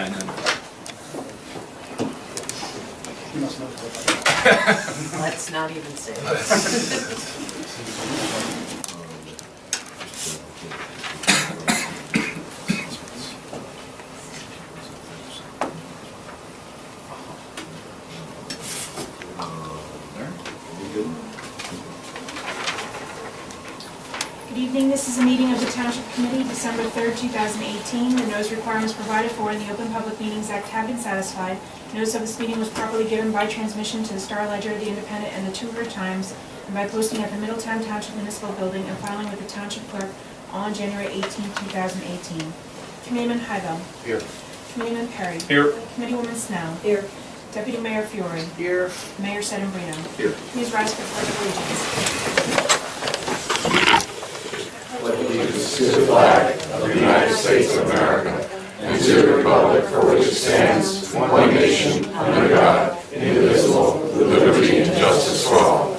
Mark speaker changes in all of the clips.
Speaker 1: I know.
Speaker 2: You must know what
Speaker 3: Let's not even say that.
Speaker 4: Good evening, this is a meeting of the Township Committee, December 3rd, 2018. The notice requirements provided for in the Open Public Meetings Act have been satisfied. Notice of this meeting was properly given by transmission to the Star Ledger, the Independent, and the Two River Times, and by posting at the Middletown Township Municipal Building and filing with the Township Clerk on January 18, 2018. Committeeman Heidel.
Speaker 1: Here.
Speaker 4: Committeeman Perry.
Speaker 1: Here.
Speaker 4: Committeewoman Snell.
Speaker 3: Here.
Speaker 4: Deputy Mayor Fiore.
Speaker 1: Here.
Speaker 4: Mayor Sedembrino.
Speaker 1: Here.
Speaker 4: Please rise for the Pledge of Allegiance.
Speaker 5: Allegiance to the flag of the United States of America and to the republic for which it stands, one nation, under God, indivisible, with liberty and justice for all.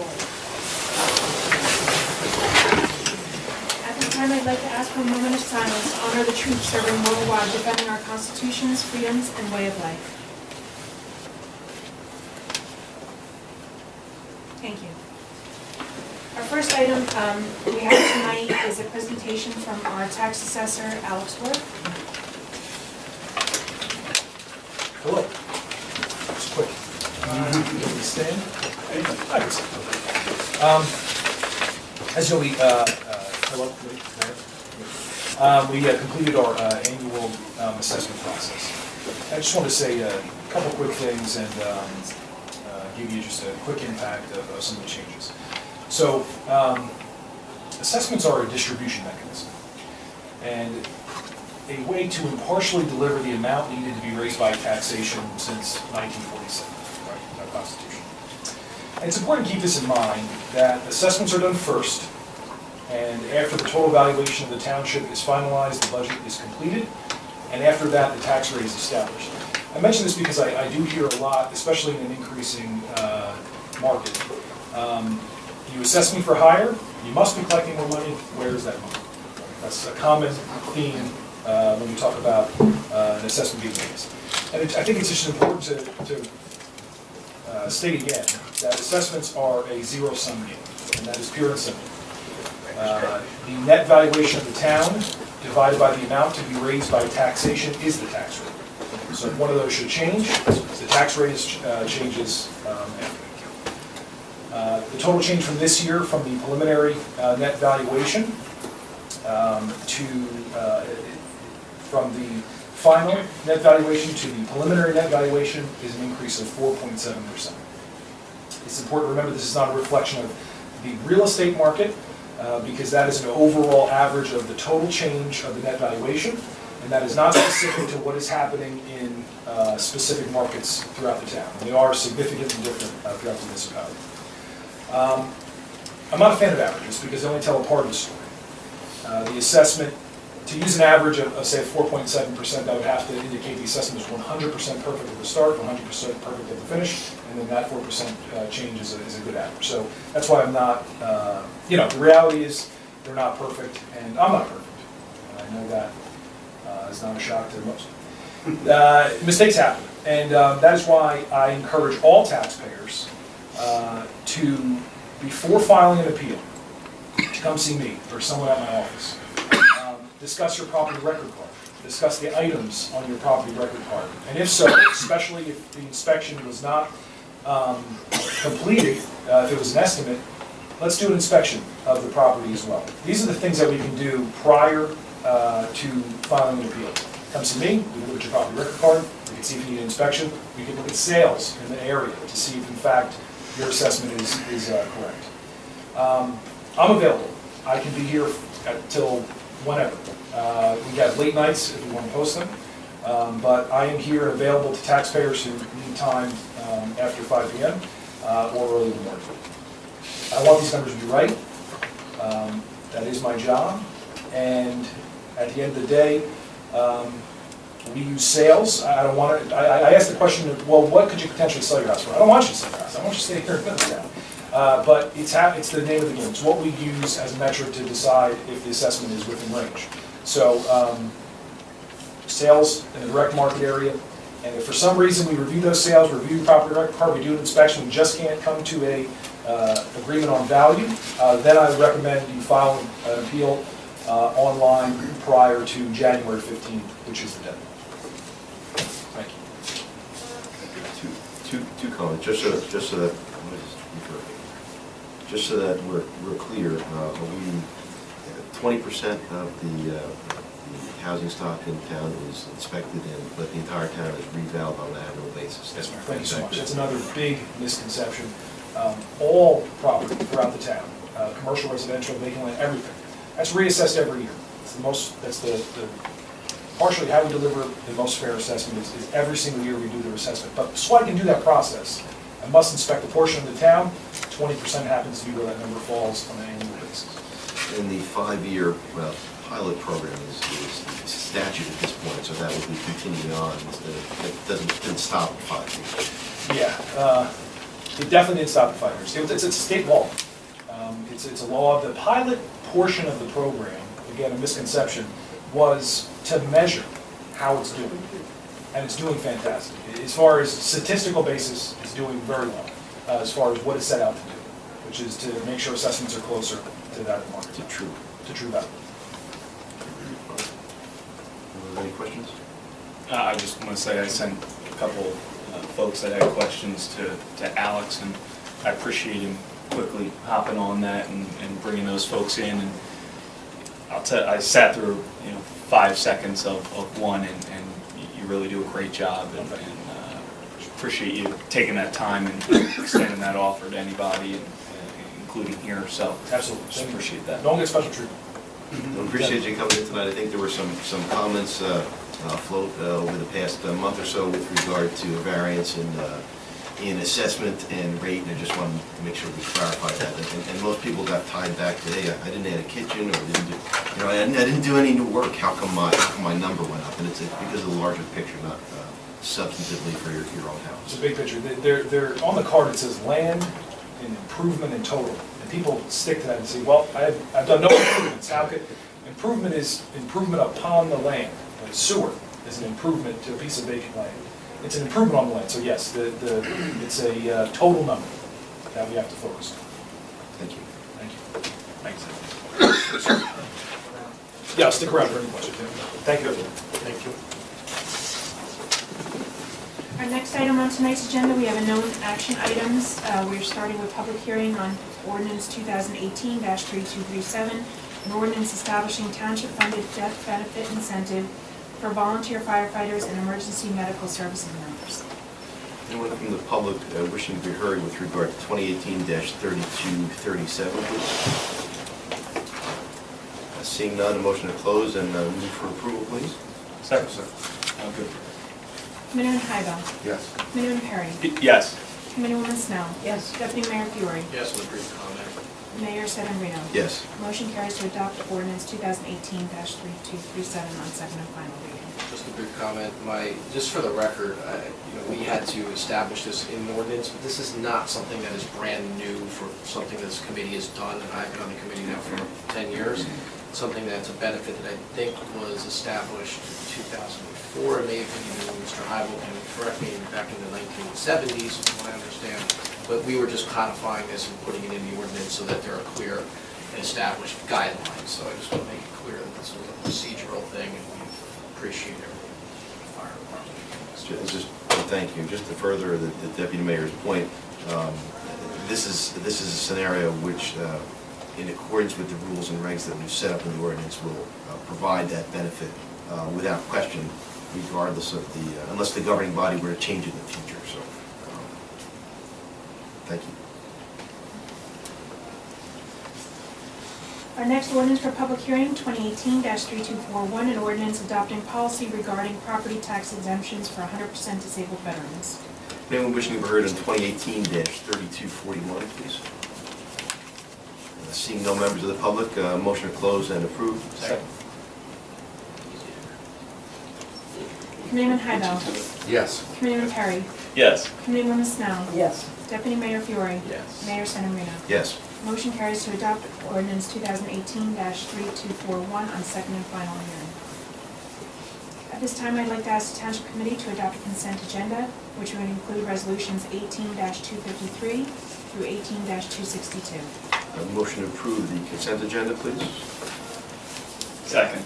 Speaker 4: At this time, I'd like to ask for a moment of silence to honor the troops serving worldwide, defending our constitutions, freedoms, and way of life. Thank you. Our first item we have tonight is a presentation from our tax assessor, Alex Worth.
Speaker 2: Hello. It's quick. You stand? As you know, we completed our annual assessment process. I just want to say a couple quick things and give you just a quick impact of some of the changes. So, assessments are a distribution mechanism, and a way to impartially deliver the amount needed to be raised by taxation since 1947, right, our Constitution. And it's important to keep this in mind, that assessments are done first, and after the total valuation of the township is finalized, the budget is completed, and after that, the tax rate is established. I mention this because I do hear a lot, especially in an increasing market. You assess me for higher, you must be collecting more money, where is that money? That's a common theme when we talk about an assessment being raised. And I think it's just important to state again that assessments are a zero-sum game, and that is pure and simple. The net valuation of the town divided by the amount to be raised by taxation is the tax rate. So if one of those should change, the tax rate changes after. The total change from this year, from the preliminary net valuation from the final net valuation to the preliminary net valuation is an increase of 4.7%. It's important to remember this is not a reflection of the real estate market because that is an overall average of the total change of the net valuation, and that is not specific to what is happening in specific markets throughout the town. And they are significantly different throughout the municipality. I'm not a fan of averages because they only tell a part of the story. The assessment, to use an average of say 4.7%, that would have to indicate the assessment is 100% perfect at the start, 100% perfect at the finish, and then that 4% change is a good average. So that's why I'm not, the reality is they're not perfect, and I'm not perfect. And I know that is not a shock to most. Mistakes happen, and that is why I encourage all taxpayers to, before filing an appeal, to come see me or someone at my office. Discuss your property record card. Discuss the items on your property record card. And if so, especially if the inspection was not completed, if it was an estimate, let's do an inspection of the property as well. These are the things that we can do prior to filing an appeal. Come see me, we can look at your property record card, we can see if you need an inspection, we can look at sales in the area to see if in fact your assessment is correct. I'm available. I can be here till whenever. We have late nights if you want to post them, but I am here available to taxpayers who need time after 5 p.m. Or early in the morning. I want these numbers to be right. That is my job, and at the end of the day, we use sales. I don't want to. I asked the question of, well, what could you potentially sell your house for? I don't want you to sell your house. I want you to stay here in Middletown. But it's the name of the game. It's what we use as a metric to decide if the assessment is within range. So sales in the direct market area. And if for some reason we review those sales, review the property record card, we do an inspection, we just can't come to a agreement on value, then I would recommend you file an appeal online prior to January 15th, which is the deadline. Thank you.
Speaker 1: Two comments, just so that we're clear, 20% of the housing stock in town is inspected, but the entire town is revalved on an annual basis.
Speaker 2: Yes, ma'am. Thank you so much. That's another big misconception. All property throughout the town, commercial, residential, vacant land, everything, that's reassessed every year. That's the partially how we deliver the most fair assessment is every single year we do the assessment. But so I can do that process, I must inspect a portion of the town. 20% happens to be where that number falls on an annual basis.
Speaker 1: And the 5-year pilot program is statute at this point, so that will be continuing on. It didn't stop at 5 years.
Speaker 2: Yeah, it definitely didn't stop at 5 years. It's a state law. It's a law. The pilot portion of the program, again, a misconception, was to measure how it's doing. And it's doing fantastic. As far as statistical basis, it's doing very well. As far as what it's set out to do, which is to make sure assessments are closer to that of the market. To true value.
Speaker 1: Any questions?
Speaker 6: I just want to say I sent a couple folks that had questions to Alex, and I appreciate him quickly hopping on that and bringing those folks in. And I sat through 5 seconds of one, and you really do a great job, and appreciate you taking that time and extending that offer to anybody, including here. So
Speaker 2: Absolutely.
Speaker 6: just appreciate that.
Speaker 2: Don't get special treatment.
Speaker 1: I appreciate you coming in tonight. I think there were some comments afloat over the past month or so with regard to a variance in assessment and rate, and I just wanted to make sure we clarified that. And most people got tied back to, hey, I didn't add a kitchen, or I didn't do any new work. How come my number went up? And it's because of the larger picture, not substantively for your own house.
Speaker 2: It's a big picture. They're on the card. It says land and improvement in total. People stick to that and say, well, I've done no improvements. How could improvement is improvement upon the land. Like sewer is an improvement to a piece of vacant land. It's an improvement on the land. So yes, it's a total number that we have to focus on.
Speaker 1: Thank you.
Speaker 2: Thank you. Thanks. Yeah, I'll stick around for any questions. Thank you, everyone. Thank you.
Speaker 4: Our next item on tonight's agenda, we have a known action items. We're starting with public hearing on ordinance 2018-3237, an ordinance establishing township-funded death benefit incentive for volunteer firefighters and emergency medical services members.
Speaker 1: Anyone from the public wishing to be heard with regard to 2018-3237, please? Seeing none, a motion to close and move for approval, please.
Speaker 6: Second, sir. Good.
Speaker 4: Committeeman Heibel.
Speaker 5: Yes.
Speaker 4: Committeeman Perry.
Speaker 6: Yes.
Speaker 4: Committeewoman Snell.
Speaker 3: Yes.
Speaker 4: Deputy Mayor Fiore.
Speaker 7: Yes, with a brief comment.
Speaker 4: Mayor Sedambrino.
Speaker 1: Yes.
Speaker 4: Motion carries to adopt ordinance 2018-3237 on second and final reading.
Speaker 7: Just a brief comment. Just for the record, we had to establish this in an ordinance, but this is not something that is brand new for something this committee has done, and I've been on the committee now for 10 years. It's something that's a benefit that I think was established in 2004. It may have been even Mr. Heibel can correct me, back in the 1970s, from what I understand. But we were just codifying this and putting it in the ordinance so that there are clear and established guidelines. So I just want to make it clear that this was a procedural thing, and we appreciate everything the fire department.
Speaker 1: Thank you. Just to further the Deputy Mayor's point, this is a scenario which, in accordance with the rules and regs that we've set up in the ordinance, will provide that benefit without question, regardless of unless the governing body were to change it in the future. So, thank you.
Speaker 4: Our next ordinance for public hearing, 2018-3241, an ordinance adopting policy regarding property tax exemptions for 100% disabled veterans.
Speaker 1: Anyone wishing to be heard on 2018-3241, please? Seeing no members of the public, motion to close and approve.
Speaker 6: Second.
Speaker 4: Committeeman Heibel.
Speaker 5: Yes.
Speaker 4: Committeeman Perry.
Speaker 6: Yes.
Speaker 4: Committeewoman Snell.
Speaker 3: Yes.
Speaker 4: Deputy Mayor Fiore.
Speaker 7: Yes.
Speaker 4: Mayor Sedambrino.
Speaker 1: Yes.
Speaker 4: Motion carries to adopt ordinance 2018-3241 on second and final hearing. this time, I'd like to ask the Township Committee to adopt a consent agenda, which would include resolutions 18-253 through 18-262.
Speaker 1: A motion to approve the consent agenda, please.
Speaker 6: Second.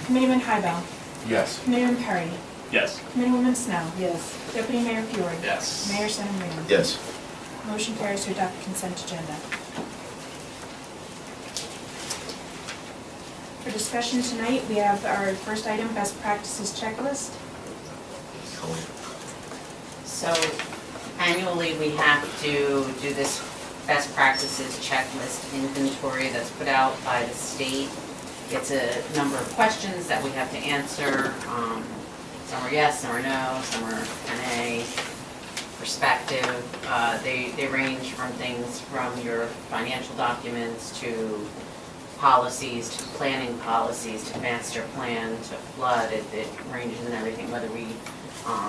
Speaker 4: Committeeman Hybel.
Speaker 5: Yes.
Speaker 4: Committeeman Perry.
Speaker 6: Yes.
Speaker 4: Committeewoman Snow.
Speaker 3: Yes.
Speaker 4: Deputy Mayor Fiore.
Speaker 7: Yes.
Speaker 4: Mayor Sedambrino.
Speaker 1: Yes.
Speaker 4: Motion carries to adopt the consent agenda. For discussion tonight, we have our first item, best practices checklist.
Speaker 3: So annually, we have to do this best practices checklist inventory that's put out by the state. It's a number of questions that we have to answer. Some are yes, some are no, some are NA, perspective. They range from things from your financial documents to policies, to planning policies, to master plan, to flood. It ranges in everything, whether we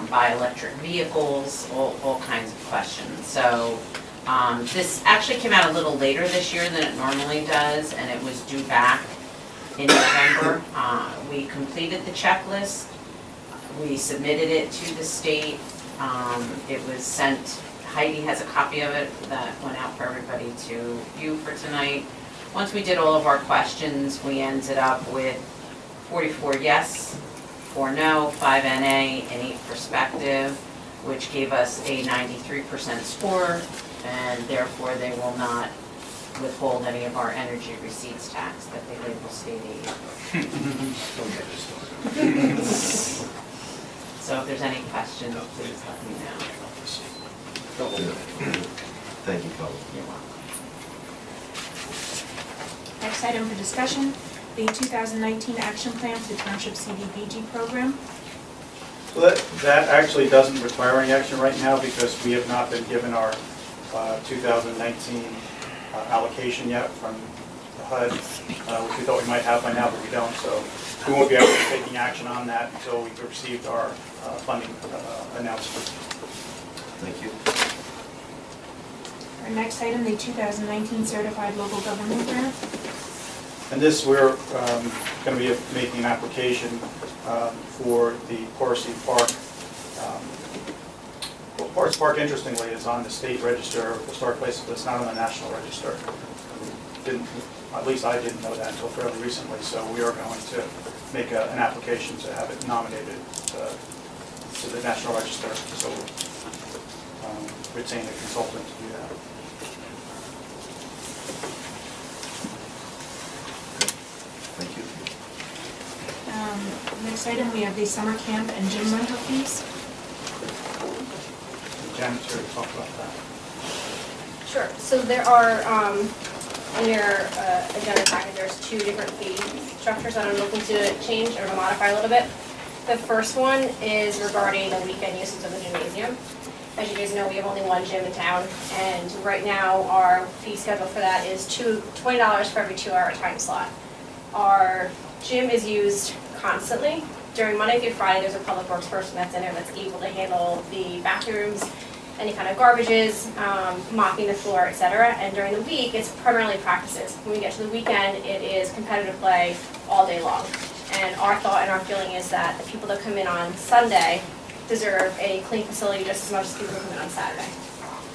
Speaker 3: buy electric vehicles, all kinds of questions. So this actually came out a little later this year than it normally does, and it was due back in November. We completed the checklist. We submitted it to the state. It was sent, Heidi has a copy of it that went out for everybody to view for tonight. Once we did all of our questions, we ended up with 44 yes, 4 no, 5 NA, and 8 perspective, which gave us a 93% score, and therefore they will not withhold any of our energy receipts tax that they label state aid. So if there's any questions, please let me know.
Speaker 1: Thank you, Colin.
Speaker 3: You're welcome.
Speaker 4: Next item for discussion, the 2019 action plan for the Township CDBG program.
Speaker 8: Well, that actually doesn't require any action right now because we have not been given our 2019 allocation yet from the HUD, which we thought we might have by now, but we don't. So we won't be actually taking action on that until we've received our funding announcement.
Speaker 1: Thank you.
Speaker 4: Our next item, the 2019 certified local government grant.
Speaker 8: And this, we're going to be making an application for the Horsey Park. Well, Horsey Park, interestingly, is on the state register of historic places, but it's not on the national register. At least I didn't know that until fairly recently, so we are going to make an application to have it nominated to the national register. So retain a consultant to do that.
Speaker 1: Thank you.
Speaker 4: Next item, we have the summer camp and gym rental fees.
Speaker 8: The janitor will talk about that.
Speaker 9: Sure, so there are, in your agenda packet, there's 2 different fee structures that I'm looking to change or to modify a little bit. The first one is regarding the weekend usage of the gymnasium. As you guys know, we have only one gym in town, and right now our fee schedule for that is $20 for every 2-hour time slot. Our gym is used constantly. During Monday through Friday, there's a public works person that's in there that's able to handle the bathrooms, any kind of garbages, mopping the floor, etc. And during the week, it's primarily practices. When we get to the weekend, it is competitive play all day long. And our thought and our feeling is that the people that come in on Sunday deserve a clean facility just as much as people who come in on Saturday.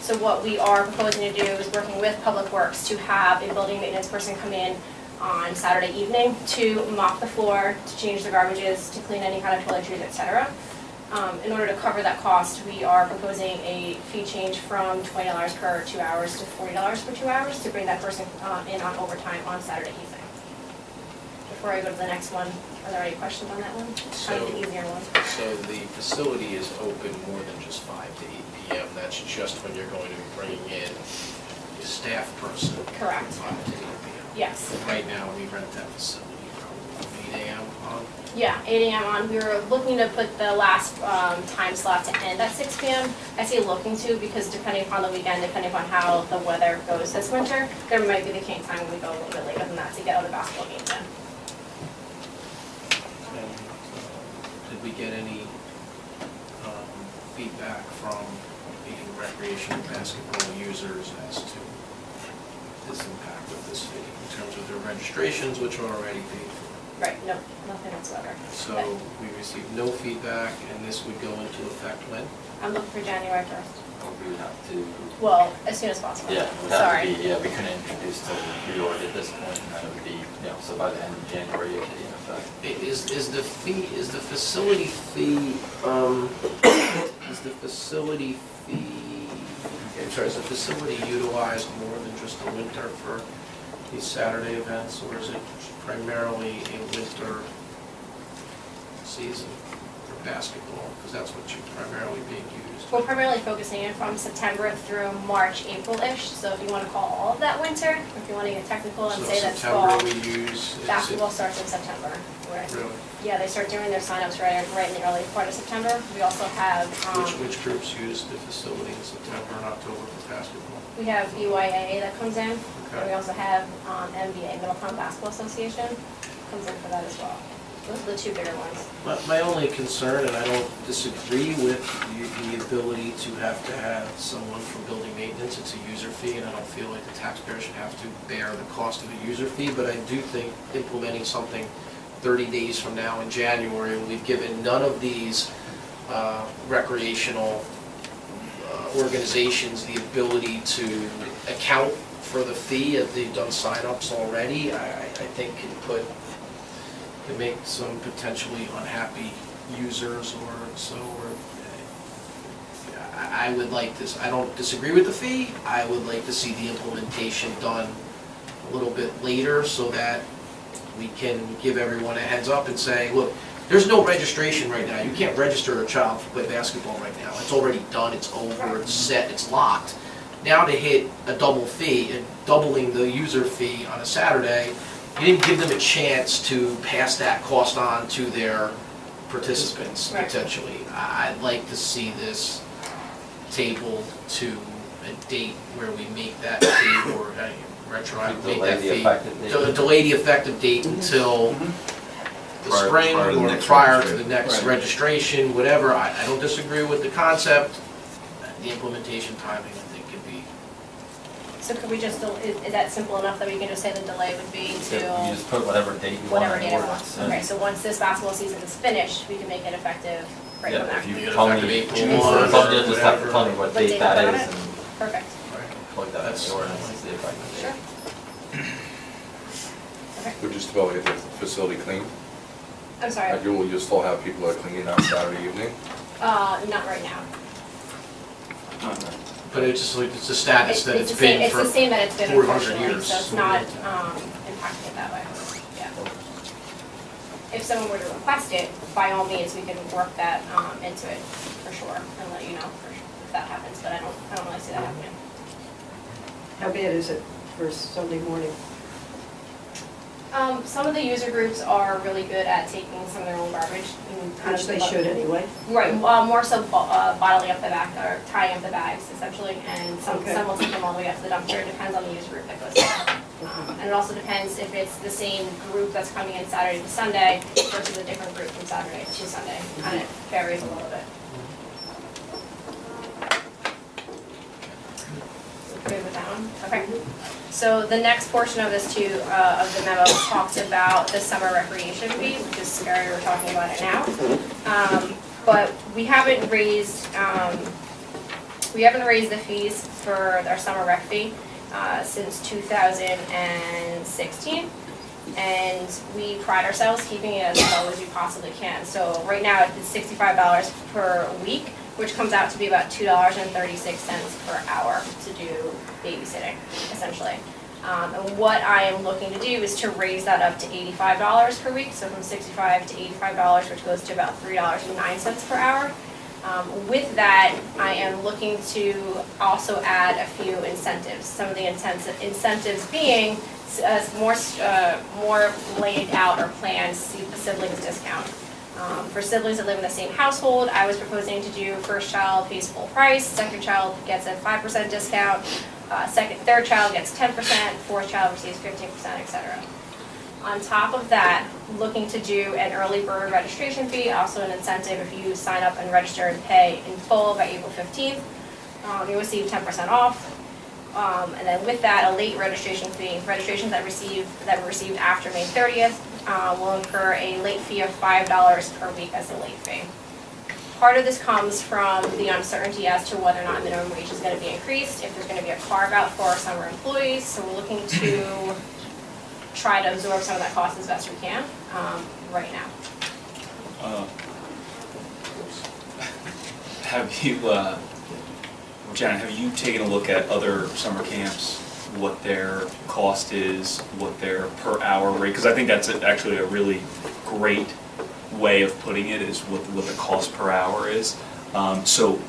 Speaker 9: So what we are proposing to do is working with Public Works to have a building maintenance person come in on Saturday evening to mop the floor, to change the garbages, to clean any kind of toiletries, etc. In order to cover that cost, we are proposing a fee change from $20 per 2 hours to $40 per 2 hours to bring that person in on overtime on Saturday evening. Before I go to the next one, are there any questions on that one? Kind of the easier one.
Speaker 7: So the facility is open more than just 5 to 8 p.m. That's just when you're going to be bringing in a staff person.
Speaker 9: Correct.
Speaker 7: 5 to 8 p.m.
Speaker 9: Yes.
Speaker 7: Right now, we rent that facility from 8 a.m. on.
Speaker 9: Yeah, 8 a.m. on. We were looking to put the last time slot to end at 6 p.m. I say looking to because depending upon the weekend, depending upon how the weather goes this winter, there might be the time when we go a little bit later than that to get all the basketball games in.
Speaker 7: Did we get any feedback from the recreation basketball users as to this impact of this fee in terms of their registrations, which are already paid for?
Speaker 9: Right, no, nothing whatsoever.
Speaker 7: So we received no feedback, and this would go into effect when?
Speaker 9: I'm looking for January 1st.
Speaker 10: We would have to,
Speaker 9: Well, as soon as possible.
Speaker 10: yeah, it would have to
Speaker 9: Sorry.
Speaker 10: be, yeah, we couldn't introduce till reorg at this point, and then it would be, so by the end of January, it would be in effect.
Speaker 7: Is the facility fee, is the facility utilized more than just the winter for these Saturday events, or is it primarily a winter season for basketball? Because that's what you're primarily being used.
Speaker 9: We're primarily focusing in from September through March, April-ish, so if you want to call all of that winter, if you want to get technical and say that's fall.
Speaker 7: So September we use.
Speaker 9: Basketball starts in September. Right.
Speaker 7: Really?
Speaker 9: Yeah, they start doing their signups right in the early part of September. We also have,
Speaker 7: Which groups use the facility in September and October for basketball?
Speaker 9: we have BYAA that comes in, and we
Speaker 7: Okay.
Speaker 9: also have MBA, Middletown Basketball Association, comes in for that as well. Those are the two bigger ones.
Speaker 7: My only concern, and I don't disagree with the ability to have someone from building maintenance, it's a user fee, and I don't feel like the taxpayer should have to bear the cost of a user fee, but I do think implementing something 30 days from now in January, when we've given none of these recreational organizations the ability to account for the fee, if they've done signups already, I think can make some potentially unhappy users I would like this, I don't disagree with the fee, I would like to see the implementation done a little bit later so that we can give everyone a heads up and say, look, there's no registration right now. You can't register a child to play basketball right now. It's already done, it's over, it's set, it's locked. Now to hit a double fee and doubling the user fee on a Saturday, you didn't give them a chance to pass that cost on to their participants,
Speaker 9: Right.
Speaker 7: potentially. I'd like to see this tabled to a date where we make that fee, or retroactive, make
Speaker 10: Delay
Speaker 7: that
Speaker 10: the
Speaker 7: fee.
Speaker 10: effective date.
Speaker 7: Delay the effective date until the
Speaker 1: Prior-
Speaker 7: spring
Speaker 1: prior to the
Speaker 7: or
Speaker 1: next
Speaker 7: prior to
Speaker 1: registration.
Speaker 7: the next
Speaker 8: Right.
Speaker 7: registration, whatever. I don't disagree with the concept. The implementation timing, I think, could be.
Speaker 9: So could we just, is that simple enough that we can just say the delay would be
Speaker 10: You
Speaker 9: to
Speaker 10: just put whatever date you want
Speaker 9: whatever
Speaker 10: in
Speaker 9: date
Speaker 10: the
Speaker 9: it
Speaker 10: ordinance.
Speaker 9: wants? Okay, so once this basketball season is finished, we can make it effective right from
Speaker 10: Yeah,
Speaker 9: there.
Speaker 10: if you
Speaker 7: Make it
Speaker 10: tell
Speaker 7: effective
Speaker 10: me,
Speaker 7: April
Speaker 10: you
Speaker 7: 1 or
Speaker 10: just have to tell me what
Speaker 9: What
Speaker 10: date
Speaker 9: date
Speaker 10: that
Speaker 9: put on
Speaker 10: is
Speaker 9: it?
Speaker 10: and
Speaker 9: Perfect,
Speaker 10: plug that in
Speaker 7: That's-
Speaker 10: the ordinance, is the effective date.
Speaker 9: sure. Okay,
Speaker 5: We're just about to get the facility clean.
Speaker 9: I'm sorry,
Speaker 5: You'll still have people that clean on Saturday evening.
Speaker 9: not right now.
Speaker 7: But it's just like, it's a status that it's
Speaker 9: the same-
Speaker 7: been for.
Speaker 9: It's the same that it's been
Speaker 7: 400
Speaker 9: unfortunately,
Speaker 7: years.
Speaker 9: so it's not impacting it that way, yeah. If someone were to request it, by all means, we can work that into it for sure and let you know for sure if that happens, but I don't really see that happening.
Speaker 11: How bad is it for Sunday morning?
Speaker 9: Some of the user groups are really good at taking some of their own garbage and kind
Speaker 11: Which
Speaker 9: of.
Speaker 11: they should anyway.
Speaker 9: Right, more so bottling up the bag, or tying up the bags essentially, and some
Speaker 11: Okay.
Speaker 9: will take them all the way up to the dumpster, it depends on the user group that goes there. And it also depends if it's the same group that's coming in Saturday to Sunday versus a different group from Saturday to Sunday, kind of varies a little bit. Good with that one? Okay. So the next portion of this too, of the memo talks about the summer recreation fee, which is scary, we're talking about it now. But we haven't raised the fees for our summer rec fee since 2016. And we pride ourselves keeping it as low as we possibly can. So right now it's $65 per week, which comes out to be about $2.36 per hour to do babysitting, essentially. And what I am looking to do is to raise that up to $85 per week, so from $65 to $85, which goes to about $3.09 per hour. With that, I am looking to also add a few incentives. Some of the incentives being more laid out or planned siblings discount. For siblings that live in the same household, I was proposing to do first child pays full price, second child gets a 5% discount, third child gets 10%, fourth child receives 15%, etc. On top of that, looking to do an early bird registration fee, also an incentive if you sign up and register and pay in full by April 15th, you receive 10% off. And then with that, a late registration fee, registrations that were received after May 30th will incur a late fee of $5 per week as a late fee. Part of this comes from the uncertainty as to whether or not minimum wage is going to be increased, if there's going to be a carve-out for our summer employees, so we're looking to try to absorb some of that cost as best we can right now.
Speaker 6: Have you, Janet, have you taken a look at other summer camps, what their cost is, what their per hour rate? Because I think that's actually a really great way of putting it, is what the cost per hour is. So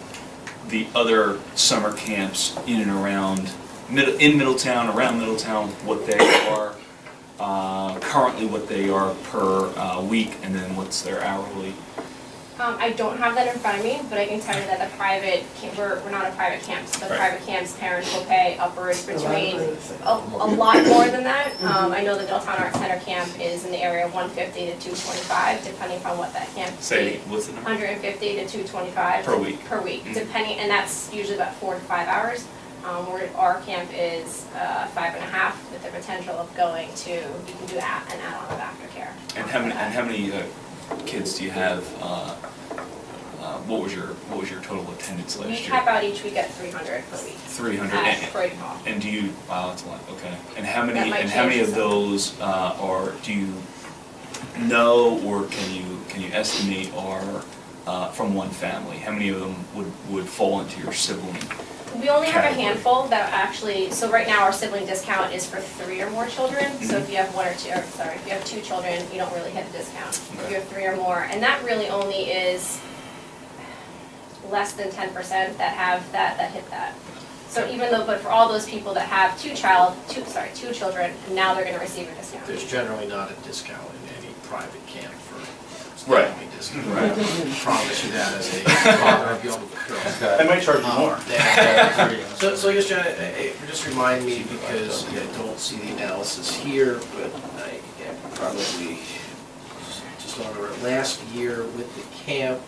Speaker 6: the other summer camps in and around, in Middletown, around Middletown, what they are, currently what they are per week, and then what's their hourly?
Speaker 9: I don't have that in front of me, but I can tell you that the private, we're not a private camp, so the
Speaker 6: Right.
Speaker 9: private camps, parents will pay upwards between a lot more than that. I know the Middletown Arts Center camp is in the area of $150 to $225, depending upon what that camp is.
Speaker 6: Say, what's the number?
Speaker 9: $150 to $225
Speaker 6: Per week.
Speaker 9: Per week,
Speaker 6: Mhm.
Speaker 9: depending, and that's usually about 4 to 5 hours. Where our camp is 5.5, with the potential of going to, you can do an add-on of aftercare.
Speaker 6: And how many kids do you have? What was your total attendance last
Speaker 9: We
Speaker 6: year?
Speaker 9: cap out each week at 300 per week.
Speaker 6: 300.
Speaker 9: At Croydon Hall.
Speaker 6: And do you? Wow, that's a lot. Okay. And how
Speaker 9: That
Speaker 6: many?
Speaker 9: might
Speaker 6: And how many
Speaker 9: change
Speaker 6: of those are? Do you know, or can you estimate are from one family? How many of them would fall into your sibling?
Speaker 9: We only have a
Speaker 6: category?
Speaker 9: handful that actually, so right now our sibling discount is for 3 or more children. So if you have if you have 2 children, you don't really hit the discount. If you have 3 or more, and that really only is less than 10% that hit that. So even though, but for all those people that have 2 children, now they're gonna receive a discount.
Speaker 7: There's generally not a discount in any private camp for
Speaker 6: Right.
Speaker 7: family discount.
Speaker 6: Right.
Speaker 7: I promise you that as a father of young girls.
Speaker 8: They might charge you more.
Speaker 7: So I guess, Janet, just remind me, because I don't see the analysis here, but I probably just want to remember, last year with the camp,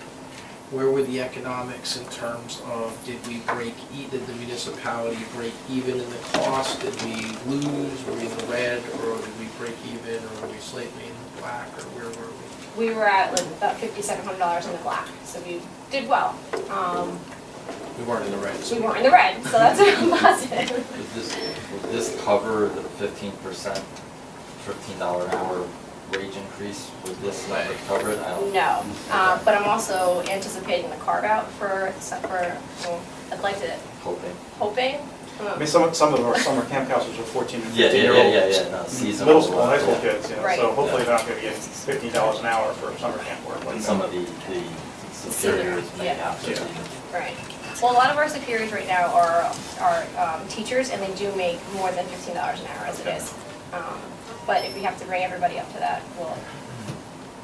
Speaker 7: where were the economics in terms of, did the municipality break even in the cost? Did we lose, were we in the red, or did we break even, or were we slightly in the black, or where were we?
Speaker 9: We were at like about $5,700 in the black, so we did well.
Speaker 7: We weren't in the red.
Speaker 9: We weren't in the red, so that's a positive.
Speaker 10: Would this cover the 15%, $15 an hour wage increase? Would this number cover it? I don't.
Speaker 9: No, but I'm also anticipating the carve out well, I'd like to, hoping.
Speaker 8: I mean, some of our summer camp counselors are 14 and
Speaker 10: Yeah,
Speaker 8: 15-year-olds.
Speaker 10: no, seasonal.
Speaker 8: Middle school, high school
Speaker 10: yeah.
Speaker 8: kids, you know,
Speaker 9: Right.
Speaker 8: so hopefully they're not gonna be getting $15 an hour for summer camp work like
Speaker 10: And
Speaker 8: that.
Speaker 10: some of the superiors may
Speaker 9: Yeah.
Speaker 10: have to.
Speaker 8: Yeah.
Speaker 9: Right. Well, a lot of our superiors right now are teachers, and they do make more than $15 an hour as it is. But if we have to bring everybody up to that, we'll.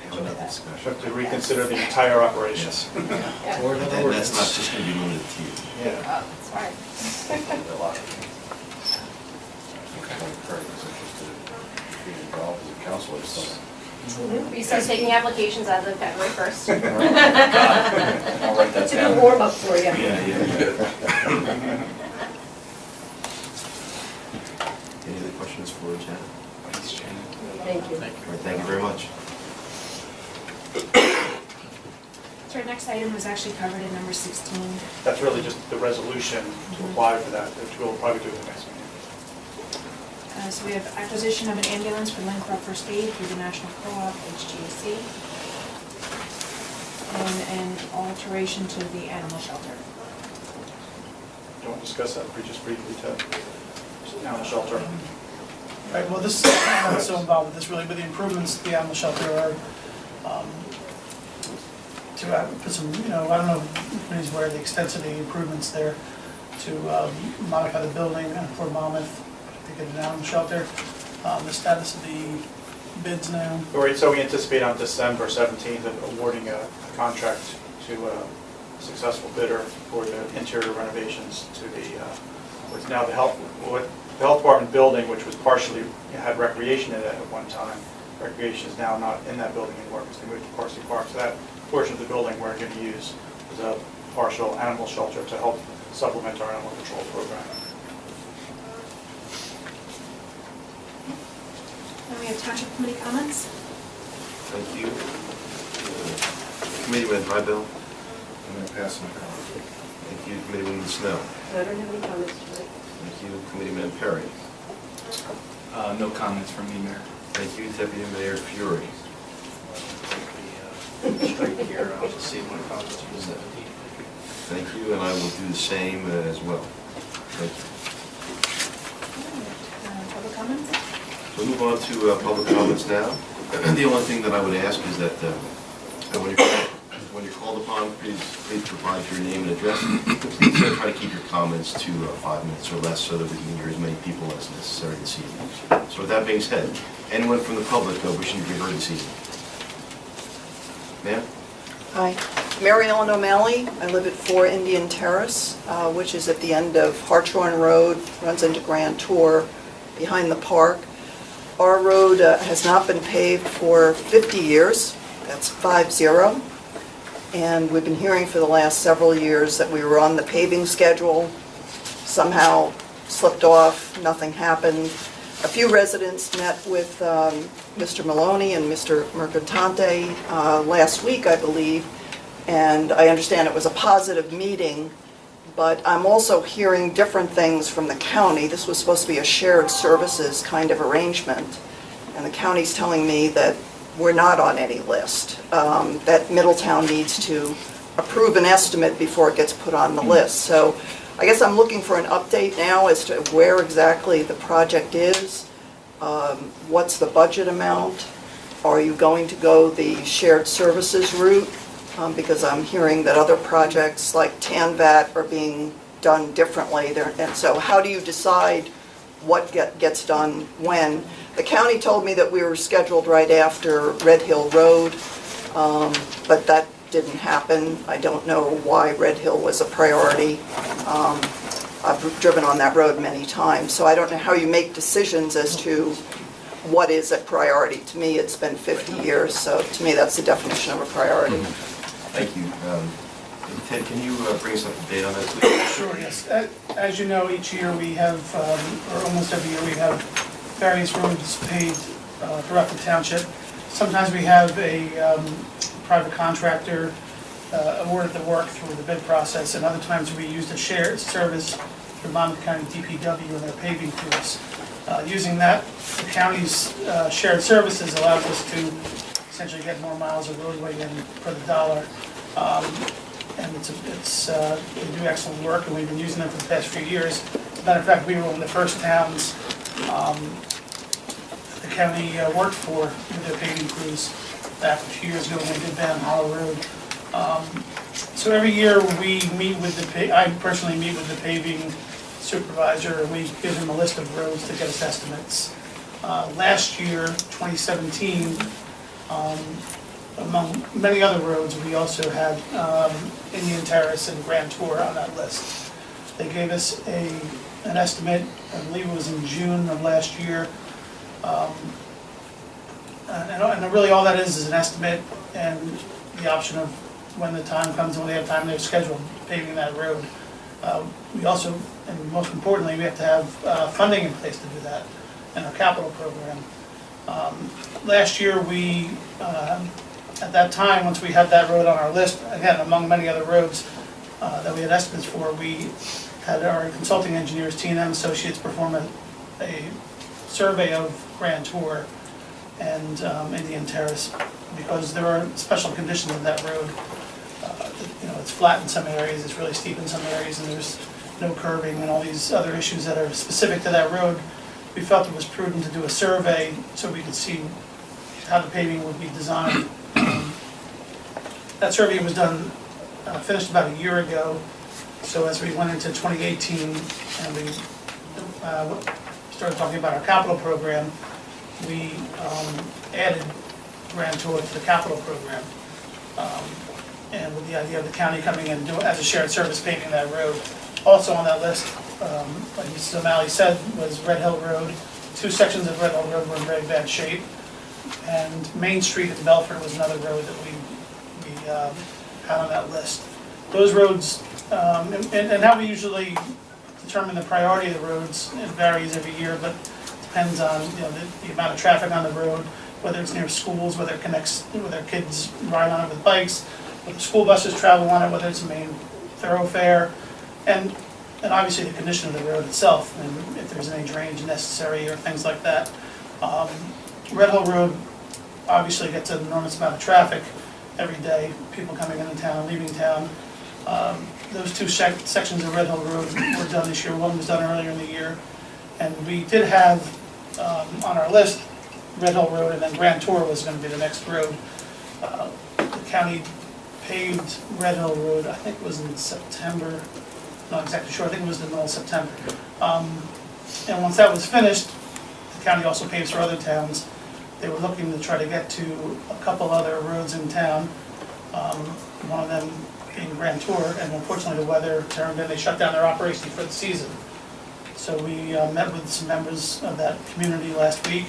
Speaker 1: Have another discussion.
Speaker 8: Have to reconsider the entire operation.
Speaker 9: Yeah.
Speaker 1: And that's not just gonna be limited to you.
Speaker 8: Yeah.
Speaker 9: It's fine.
Speaker 5: A lot of Craig is interested in being involved as a counselor, so.
Speaker 9: We start taking applications as of February 1st.
Speaker 6: I'll write that
Speaker 11: To
Speaker 6: down.
Speaker 11: do warm up for you.
Speaker 6: Yeah.
Speaker 1: Any other questions for Janet?
Speaker 6: Thanks, Janet.
Speaker 11: Thank you.
Speaker 1: All right, thank you very much.
Speaker 4: So our next item was actually covered in number 16.
Speaker 8: That's really just the resolution to apply for that, which we'll probably do the next meeting.
Speaker 4: So we have acquisition of an ambulance for Lynn Club First Aid through the National Co-op, HGAC, and an alteration to the animal shelter.
Speaker 8: Do you want to discuss that just briefly to animal shelter?
Speaker 12: Right, well, this, I'm not so involved with this really, but the improvements to the animal shelter are, to put some, I don't know if anybody's aware of the extent of the improvements there to modify the building for Monmouth, to get an animal shelter. The status of the bids now.
Speaker 8: All right, so we anticipate on December 17th of awarding a contract to a successful bidder for the interior renovations to the, what's now the health department building, which was partially, had recreation in it at one time. Recreation is now not in that building anymore because they moved to Parsley Park. So that portion of the building we're going to use as a partial animal shelter to help supplement our animal control program.
Speaker 4: Now we have township committee comments.
Speaker 1: Thank you. Committeeman Rydell?
Speaker 5: I'm going to pass on that.
Speaker 1: Thank you. Committeeman Snow?
Speaker 11: I don't have any comments tonight.
Speaker 1: Thank you. Committeeman Perry?
Speaker 6: No comments from me, Mayor.
Speaker 1: Thank you. Deputy Mayor Fury?
Speaker 7: Straight here, I'll just see my comments from the 17th.
Speaker 1: Thank you, and I will do the same as well. Thank you.
Speaker 4: Public comments?
Speaker 1: We'll move on to public comments now. The only thing that I would ask is that when you're called upon, please provide your name and address. Please try to keep your comments to 5 minutes or less so that we can hear as many people as necessary this evening. So with that being said, anyone from the public wishing to be heard this evening? Ma'am?
Speaker 13: Hi, Mary Ellen O'Malley. I live at 4 Indian Terrace, which is at the end of Hartshorn Road, runs into Grand Tour, behind the park. Our road has not been paved for 50 years, that's 50. And we've been hearing for the last several years that we were on the paving schedule, somehow slipped off, nothing happened. A few residents met with Mr. Maloney and Mr. Mercatante last week, I believe, and I understand it was a positive meeting, but I'm also hearing different things from the county. This was supposed to be a shared services kind of arrangement, and the county's telling me that we're not on any list, that Middletown needs to approve an estimate before it gets put on the list. So I guess I'm looking for an update now as to where exactly the project is. What's the budget amount? Are you going to go the shared services route? Because I'm hearing that other projects like TANVAT are being done differently. And so how do you decide what gets done when? The county told me that we were scheduled right after Red Hill Road, but that didn't happen. I don't know why Red Hill was a priority. I've driven on that road many times, so I don't know how you make decisions as to what is a priority. To me, it's been 50 years, so to me, that's the definition of a priority.
Speaker 1: Thank you. Ted, can you bring us up to date on that, please?
Speaker 12: Sure, yes. As you know, each year we have, or almost every year, we have various roads paved throughout the township. Sometimes we have a private contractor awarded the work through the bid process, and other times we used a shared service through Monmouth County DPW and their paving crews. Using that, the county's shared services allows us to essentially get more miles of roadway in for the dollar. And they do excellent work, and we've been using them for the past few years. As a matter of fact, we were one of the first towns the county worked for with their paving crews back a few years ago when we did Van Hollow Road. So every year we meet with I personally meet with the paving supervisor, and we give him a list of roads to get us estimates. Last year, 2017, among many other roads, we also had Indian Terrace and Grand Tour on that list. They gave us an estimate, I believe it was in June of last year. And really all that is an estimate and the option of when the time comes and when they have time, they're scheduled paving that road. We also, and most importantly, we have to have funding in place to do that in our capital program. Last year, we, at that time, once we had that road on our list, again, among many other roads that we had estimates for, we had our consulting engineers, T&M Associates, perform a survey of Grand Tour and Indian Terrace, because there are special conditions in that road. It's flat in some areas, it's really steep in some areas, and there's no curving and all these other issues that are specific to that road. We felt it was prudent to do a survey so we could see how the paving would be designed. That survey was done, finished about a year ago. So as we went into 2018 and we started talking about our capital program, we added Grand Tour to the capital program. And with the idea of the county coming in and doing, as a shared service, paving that road. Also on that list, like Mrs. O'Malley said, was Red Hill Road. 2 sections of Red Hill Road were in very bad shape. And Main Street in Belford was another road that we had on that list. Those roads, and how we usually determine the priority of the roads, it varies every year, but depends on the amount of traffic on the road. whether it's near schools, whether it connects, whether kids ride on it with bikes, whether school buses travel on it, whether it's a main thoroughfare, and obviously the condition of the road itself, and if there's any drainage necessary or things like that. Red Hill Road obviously gets an enormous amount of traffic every day, people coming into town, leaving town. Those two sections of Red Hill Road were done this year, one was done earlier in the year. And we did have on our list, Red Hill Road, and then Grand Tour was gonna be the next road. The county paved Red Hill Road, I think it was in September, not exactly sure, I think it was the middle of September. And once that was finished, the county also paves for other towns. They were looking to try to get to a couple other roads in town, one of them being Grand Tour, and unfortunately the weather turned and they shut down their operation for the season. So we met with some members of that community last week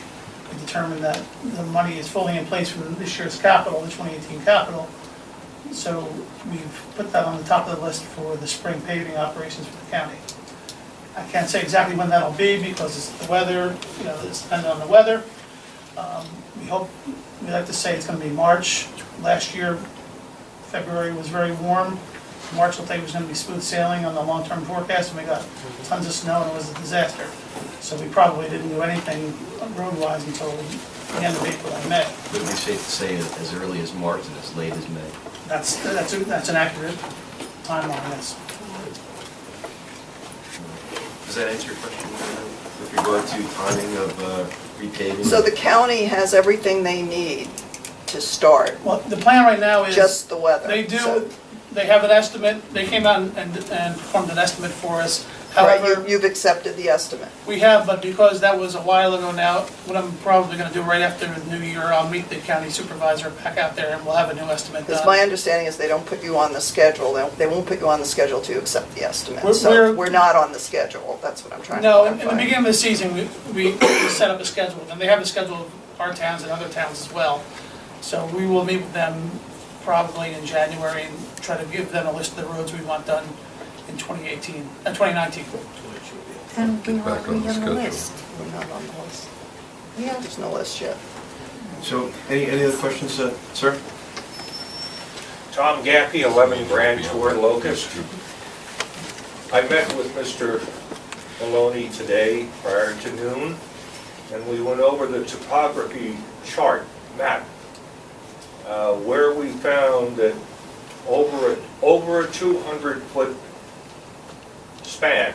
Speaker 12: and determined that the money is fully in place from this year's capital, the 2018 capital. So we've put that on the top of the list for the spring paving operations for the county. I can't say exactly when that'll be because it's the weather, it's dependent on the weather. We'd like to say it's gonna be March. Last year, February was very warm. March looked like it was gonna be smooth sailing on the long-term forecast, and we got tons of snow and it was a disaster. So we probably didn't do anything road-wise until the end of April and May.
Speaker 1: Would it be safe to say as early as March and as late as May?
Speaker 12: That's an accurate timeline, yes.
Speaker 1: Does that answer your question with regard to timing of repaving?
Speaker 13: So the county has everything they need to start,
Speaker 12: Well, the plan right now is.
Speaker 13: just the weather.
Speaker 12: They do,
Speaker 13: So-
Speaker 12: they have an estimate, they came out and performed an estimate for us.
Speaker 13: Right,
Speaker 12: However,
Speaker 13: you've accepted the estimate.
Speaker 12: we have, but because that was a while ago now, what I'm probably gonna do right after the new year, I'll meet the county supervisor back out there and we'll have a new estimate
Speaker 13: Because
Speaker 12: done.
Speaker 13: my understanding is they don't put you on the schedule, they won't put you on the schedule to accept the estimate.
Speaker 12: We're-
Speaker 13: So we're not on the schedule, that's what I'm trying to
Speaker 12: No,
Speaker 13: clarify.
Speaker 12: in the beginning of the season, we set up a schedule, and they have a schedule of our towns and other towns as well. So we will meet with them probably in January and try to give them a list of the roads we want done in 2019.
Speaker 11: And we
Speaker 5: Back
Speaker 11: are
Speaker 5: on the
Speaker 11: on the
Speaker 5: schedule.
Speaker 11: list.
Speaker 13: We're not on the list.
Speaker 11: Yeah.
Speaker 13: There's no list yet.
Speaker 1: So, any other questions, sir?
Speaker 14: Tom Gaffey, 11 Grand Tour Locust. I met with Mr. Maloney today prior to noon, and we went over the topography chart, map, where we found that over a 200-foot span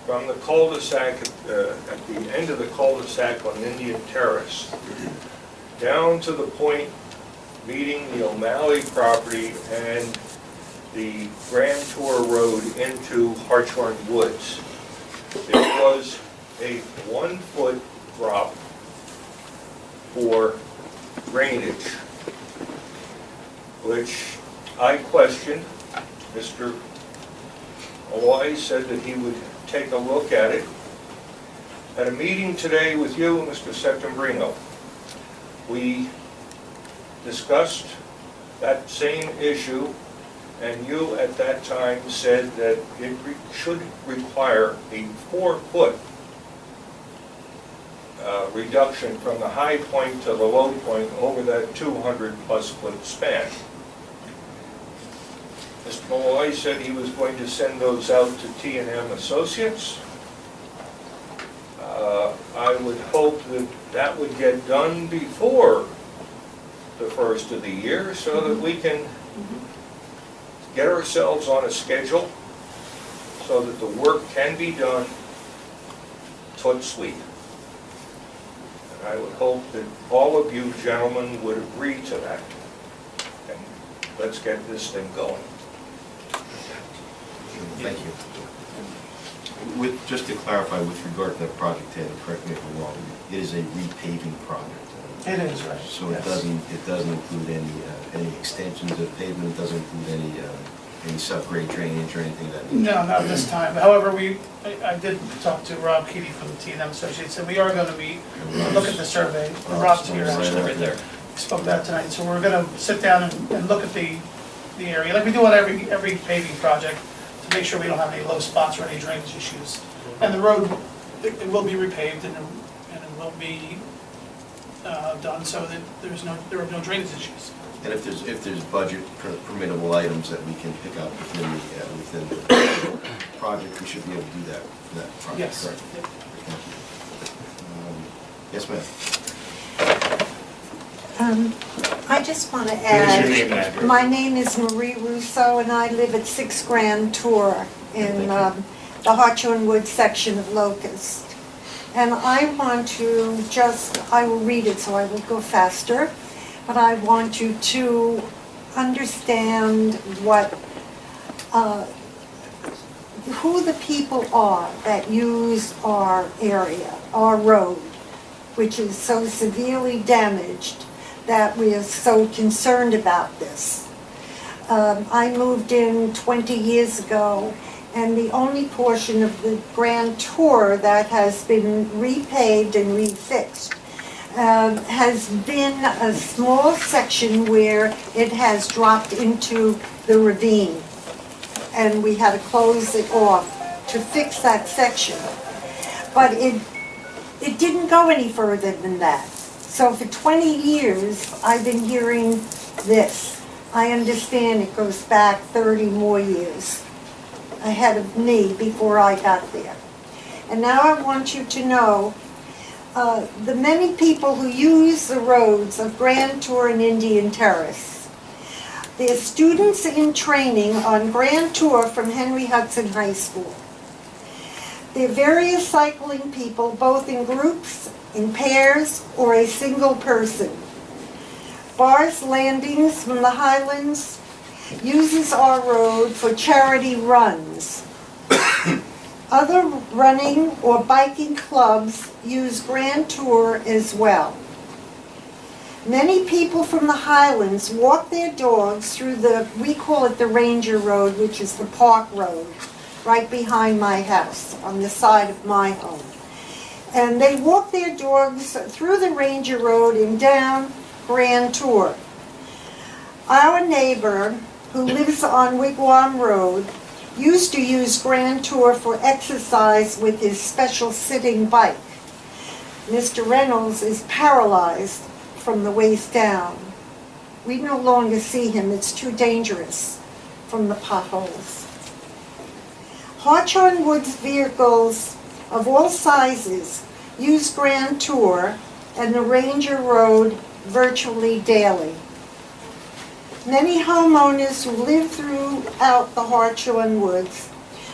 Speaker 14: from the cul-de-sac, at the end of the cul-de-sac on Indian Terrace, down to the point meeting the O'Malley property and the Grand Tour Road into Hartshorn Woods. There was a 1-foot drop for drainage, which I questioned. Mr. Malloy said that he would take a look at it. At a meeting today with you, Mr. Settembrino, we discussed that same issue, and you at that time said that it should require a 4-foot reduction from the high point to the low point over that 200-plus foot span. Mr. Malloy said he was going to send those out to T&M Associates. I would hope that that would get done before the first of the year so that we can get ourselves on a schedule so that the work can be done tout suite. And I would hope that all of you gentlemen would agree to that. And let's get this thing going.
Speaker 1: Thank you. Just to clarify, with regard to that project, Ted, correct me if I'm wrong, it is a repaving project.
Speaker 12: It is, right.
Speaker 1: So it doesn't include any extensions of pavement, it doesn't include any subgrade drainage or anything of that nature?
Speaker 12: No, not this time. However, I did talk to Rob Keating from the T&M Associates, and we are going to be, look at the survey. Rob's here actually.
Speaker 1: Right there.
Speaker 12: We spoke about tonight, so we're going to sit down and look at the area, like we do on every paving project, to make sure we don't have any low spots or any drainage issues. And the road, it will be repaved and it will be done so that there are no drainage issues.
Speaker 1: And if there's budget permittable items that we can pick up within the project, we should be able to do that for that project,
Speaker 2: Yes.
Speaker 1: correct? Thank you. Yes, ma'am.
Speaker 11: I just want to
Speaker 6: What is your
Speaker 11: add,
Speaker 6: name and address?
Speaker 11: my name is Marie Russo, and I live at 6 Grand Tour in the Hartshorn Woods section of Locust. And I want to I will read it so I will go faster, but I want you to understand who the people are that use our area, our road, which is so severely damaged that we are so concerned about this. I moved in 20 years ago, and the only portion of the Grand Tour that has been repaved and refixed has been a small section where it has dropped into the ravine. And we had to close it off to fix that section. But it didn't go any further than that. So for 20 years, I've been hearing this. I understand it goes back 30 more years ahead of me before I got there. And now I want you to know the many people who use the roads of Grand Tour and Indian Terrace. They're students in training on Grand Tour from Henry Hudson High School. They're various cycling people, both in groups, in pairs, or a single person. Bars Landings from the Highlands uses our road for charity runs. Other running or biking clubs use Grand Tour as well. Many people from the Highlands walk their dogs through we call it the Ranger Road, which is the Park Road, right behind my house, on the side of my home. And they walk their dogs through the Ranger Road and down Grand Tour. Our neighbor, who lives on Wigwam Road, used to use Grand Tour for exercise with his special sitting bike. Mr. Reynolds is paralyzed from the waist down. We no longer see him. It's too dangerous from the potholes. Hartshorn Woods vehicles of all sizes use Grand Tour and the Ranger Road virtually daily. Many homeowners who live throughout the Hartshorn Woods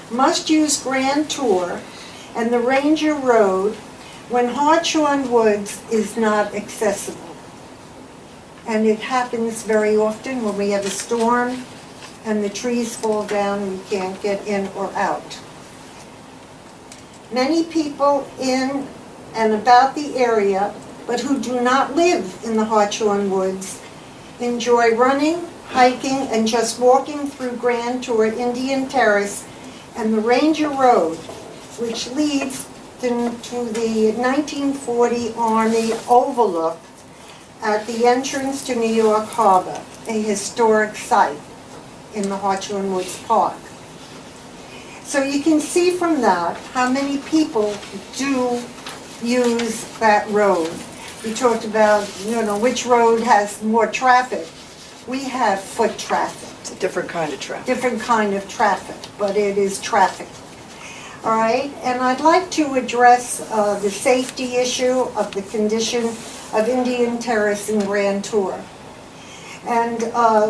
Speaker 11: must use Grand Tour and the Ranger Road when Hartshorn Woods is not accessible. And it happens very often when we have a storm and the trees fall down and we can't get in or out. Many people in and about the area, but who do not live in the Hartshorn Woods, enjoy running, hiking, and just walking through Grand Tour, Indian Terrace, and the Ranger Road, which leads to the 1940 Army Overlook at the entrance to New York Harbor, a historic site in the Hartshorn Woods Park. So you can see from that how many people do use that road. We talked about, which road has more traffic. We have foot traffic.
Speaker 13: It's a different kind of traffic.
Speaker 11: Different kind of traffic, but it is traffic. All right, and I'd like to address the safety issue of the condition of Indian Terrace and Grand Tour. And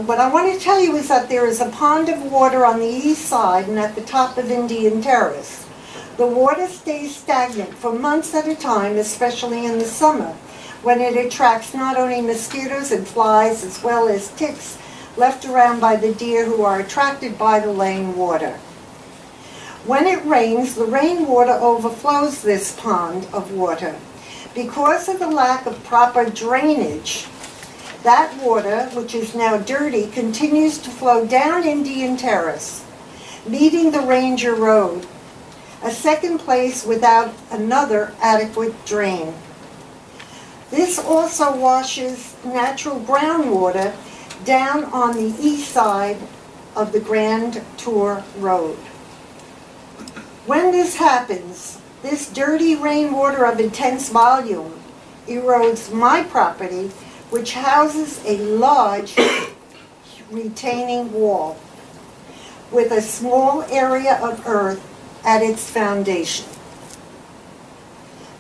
Speaker 11: what I want to tell you is that there is a pond of water on the east side and at the top of Indian Terrace. The water stays stagnant for months at a time, especially in the summer, when it attracts not only mosquitoes and flies as well as ticks left around by the deer who are attracted by the lane water. When it rains, the rainwater overflows this pond of water. Because of the lack of proper drainage, that water, which is now dirty, continues to flow down Indian Terrace, meeting the Ranger Road, a second place without another adequate drain. This also washes natural groundwater down on the east side of the Grand Tour Road. When this happens, this dirty rainwater of intense volume erodes my property, which houses a large retaining wall with a small area of earth at its foundation.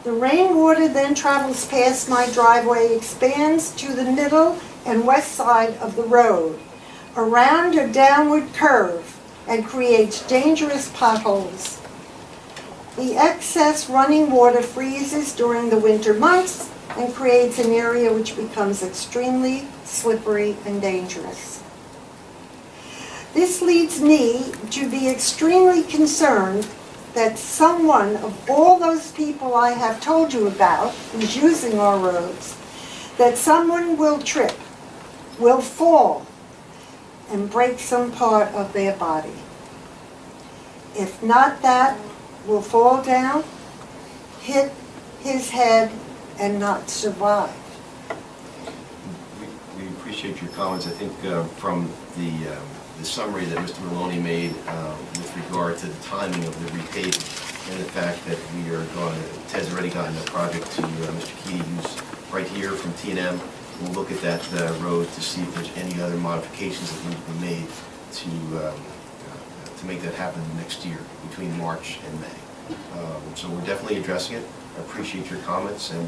Speaker 11: The rainwater then travels past my driveway, expands to the middle and west side of the road, around a downward curve, and creates dangerous potholes. The excess running water freezes during the winter months and creates an area which becomes extremely slippery and dangerous. This leads me to be extremely concerned that someone of all those people I have told you about who's using our roads, that someone will trip, will fall, and break some part of their body. If not that, will fall down, hit his head, and not survive.
Speaker 1: We appreciate your comments. I think from the summary that Mr. Maloney made with regard to the timing of the repaving and the fact that we are going to, Ted's already gotten a project to Mr. Key, who's right here from T&M. We'll look at that road to see if there's any other modifications that need to be made to make that happen next year, between March and May. So we're definitely addressing it. I appreciate your comments, and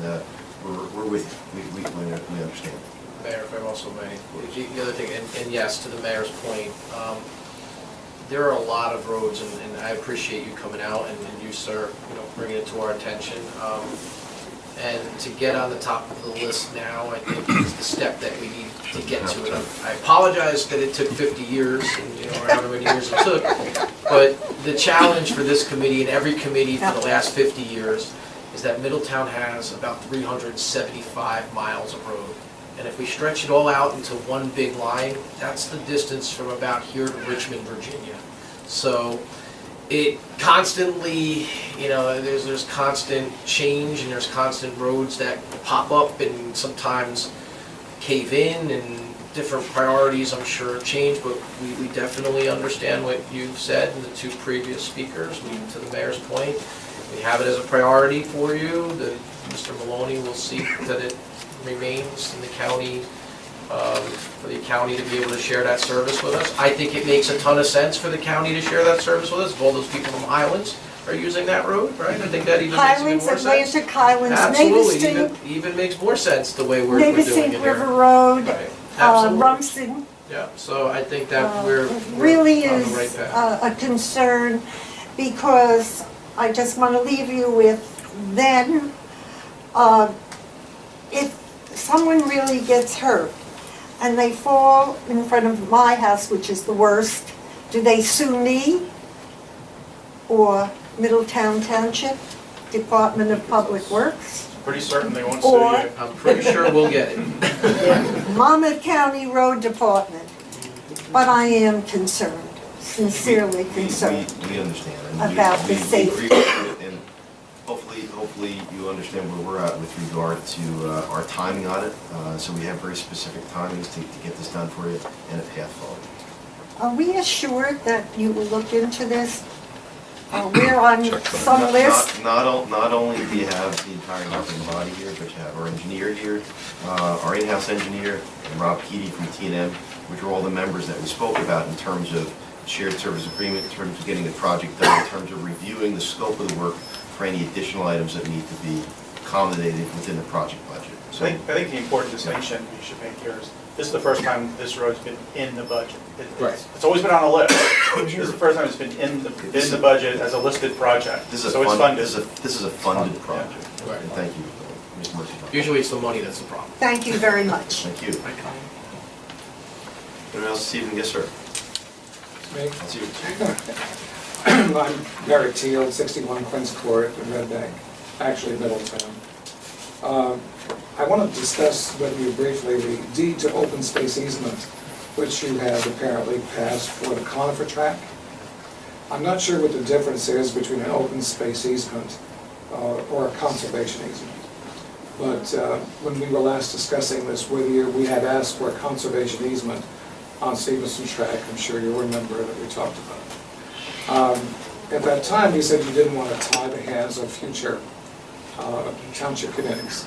Speaker 1: we're with you. We understand.
Speaker 7: Mayor, if I also may, the other thing, and yes, to the mayor's point, there are a lot of roads, and I appreciate you coming out and you, sir, bringing it to our attention. And to get on the top of the list now, I think is the step that we need to get to it. I apologize that it took 50 years, and or however many years it took, but the challenge for this committee and every committee for the last 50 years is that Middletown has about 375 miles of road. And if we stretch it all out into one big line, that's the distance from about here to Richmond, Virginia. So it constantly, there's constant change, and there's constant roads that pop up and sometimes cave in, and different priorities, I'm sure, change, but we definitely understand what you've said and the two previous speakers. To the mayor's point, we have it as a priority for you. Mr. Maloney will see that it remains in the county, for the county to be able to share that service with us. I think it makes a ton of sense for the county to share that service with us. If all those people from Highlands are using that road, right? I think that even makes even more sense.
Speaker 11: Atlantic Highlands,
Speaker 7: Absolutely, even makes more sense the way we're doing it here.
Speaker 11: River Road,
Speaker 7: Right. Absolutely.
Speaker 11: Rumson.
Speaker 7: Yeah, so I think that we're
Speaker 11: really
Speaker 7: on the right
Speaker 11: is
Speaker 7: path.
Speaker 11: a concern, because I just want to leave you with then, if someone really gets hurt and they fall in front of my house, which is the worst, do they sue me or Middletown Township, Department of Public Works?
Speaker 8: Pretty certain they won't sue
Speaker 11: Or
Speaker 8: you.
Speaker 7: I'm pretty sure we'll get it.
Speaker 11: Monmouth County Road Department? But I am concerned, sincerely concerned.
Speaker 1: We understand. And
Speaker 11: About the
Speaker 1: we
Speaker 11: safety.
Speaker 1: agree with you, and hopefully you understand where we're at with regard to our timing on it. So we have very specific timings to get this done for you and a path forward.
Speaker 11: Are we assured that you will look into this? We're on some list.
Speaker 1: Not only do you have the entire governing body here, but you have our engineer here, our in-house engineer, and Rob Keaty from T&M, which are all the members that we spoke about in terms of shared service agreement, in terms of getting the project done, in terms of reviewing the scope of the work for any additional items that need to be accommodated within the project budget.
Speaker 8: So I think the important distinction we should make here is, this is the first time this road's been in the budget. It's always been on a list. This is the first time it's been in the budget as a listed project.
Speaker 1: This is
Speaker 8: So it's funded.
Speaker 1: This is a funded project.
Speaker 7: Right.
Speaker 1: And thank you, Ms. Murphy.
Speaker 7: Usually it's the money that's the problem.
Speaker 11: Thank you very much.
Speaker 1: Thank you. Anyone else this evening? Yes, sir.
Speaker 15: Me?
Speaker 1: That's you.
Speaker 15: I'm Barry Teal, 61 Quince Court in Red Bank, actually Middletown. I want to discuss with you briefly the deed to open space easement, which you have apparently passed for the conifer track. I'm not sure what the difference is between an open space easement or a conservation easement. But when we were last discussing this with you, we had asked for a conservation easement on Stevenson Track. I'm sure you'll remember that we talked about it. At that time, you said you didn't want to tie the hands of future township committees.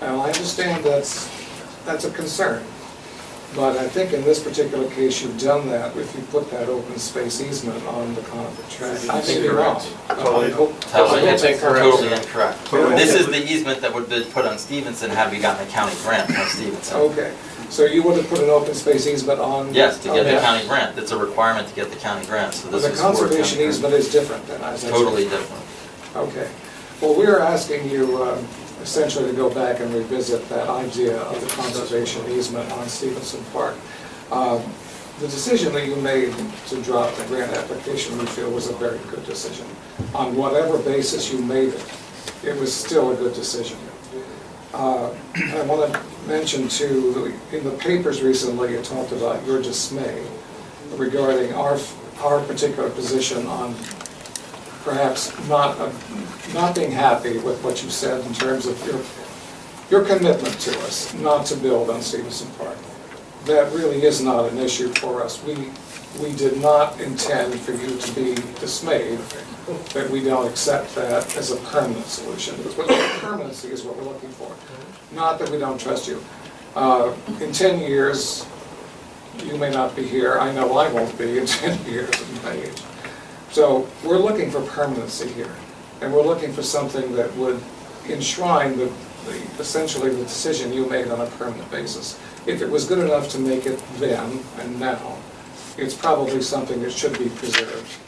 Speaker 15: And I understand that's a concern. But I think in this particular case, you've done that if you put that open space easement on the Conifer track. I think you're wrong.
Speaker 7: Totally
Speaker 10: Totally
Speaker 7: incorrect.
Speaker 10: totally incorrect. This is the easement that would be put on Stevenson had we gotten a county grant from Stevenson.
Speaker 15: Okay, so you would have put an open space easement on?
Speaker 10: Yes, to get the
Speaker 15: on that.
Speaker 10: county grant. It's a requirement to get the county grant, so
Speaker 15: Well,
Speaker 10: this
Speaker 15: the
Speaker 10: is for a county
Speaker 15: conservation
Speaker 10: grant.
Speaker 15: easement is different than I said.
Speaker 10: Totally different.
Speaker 15: Okay. Well, we're asking you essentially to go back and revisit that idea of the conservation easement on Stevenson Park. The decision that you made to drop the grant application, we feel, was a very good decision. On whatever basis you made it, it was still a good decision. I want to mention too, in the papers recently, it talked about your dismay regarding our particular position on perhaps not being happy with what you said in terms of your commitment to us not to build on Stevenson Park. That really is not an issue for us. We did not intend for you to be dismayed that we don't accept that as a permanent solution. Permanency is what we're looking for, not that we don't trust you. In 10 years, you may not be here. I know I won't be in 10 years of my age. So we're looking for permanency here, and we're looking for something that would enshrine essentially the decision you made on a permanent basis. If it was good enough to make it then and now, it's probably something that should be preserved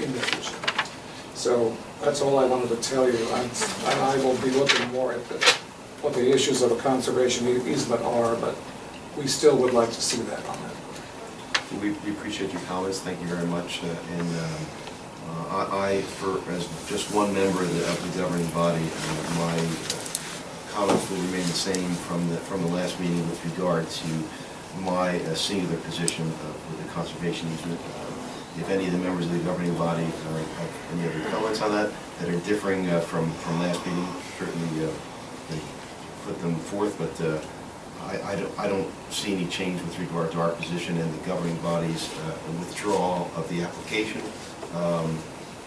Speaker 15: in the future. So that's all I wanted to tell you. And I will be looking more at what the issues of a conservation easement are, but we still would like to see that on it.
Speaker 1: We appreciate your comments, thank you very much. As just one member of the governing body, my comments will remain the same from the last meeting with regard to my singular position with the conservation easement. If any of the members of the governing body have any other comments on that are differing from last meeting, certainly they put them forth, but I don't see any change with regard to our position and the governing body's withdrawal of the application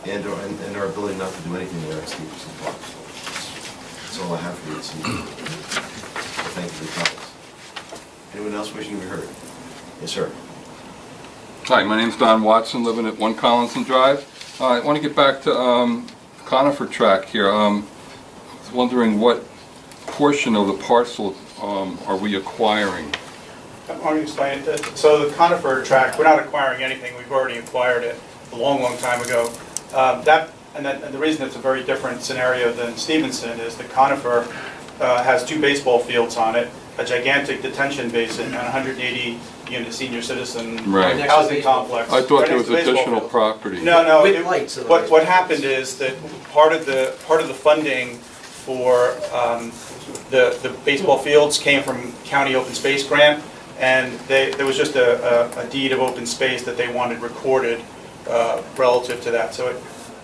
Speaker 1: and our ability not to do anything there at Stevenson Park. That's all I have for you this evening. Thank you for your comments. Anyone else wishing to be heard? Yes, sir.
Speaker 5: Hi, my name's Don Watson, living at 1 Collinson Drive. I want to get back to Conifer track here. I was wondering what portion of the parcel are we acquiring?
Speaker 8: I'm going to explain it. So the Conifer tract, we're not acquiring anything. We've already acquired it a long, long time ago. And the reason it's a very different scenario than Stevenson is that Conifer has 2 baseball fields on it, a gigantic detention basin, and a 180-unit senior citizen
Speaker 5: Right.
Speaker 8: housing complex.
Speaker 5: I thought
Speaker 8: right
Speaker 5: there
Speaker 8: next
Speaker 5: was
Speaker 8: to the baseball
Speaker 5: additional
Speaker 8: field.
Speaker 5: property.
Speaker 8: No.
Speaker 7: With lights.
Speaker 8: What happened is that part of the funding for the baseball fields came from county open space grant, and there was just a deed of open space that they wanted recorded relative to that. So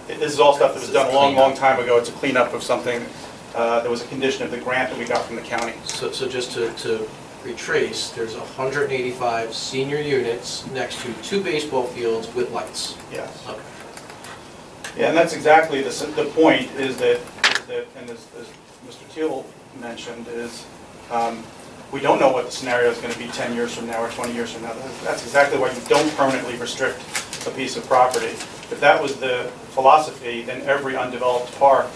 Speaker 8: this is all stuff that was done a long, long time ago. It's a cleanup of something that was a condition of the grant that we got from the county.
Speaker 7: So just to retrace, there's 185 senior units next to 2 baseball fields with lights.
Speaker 8: Yes.
Speaker 7: Okay.
Speaker 8: Yeah, and that's exactly the point is that and as Mr. Teal mentioned, is we don't know what the scenario is going to be 10 years from now or 20 years from now. That's exactly why you don't permanently restrict a piece of property. If that was the philosophy, then every undeveloped park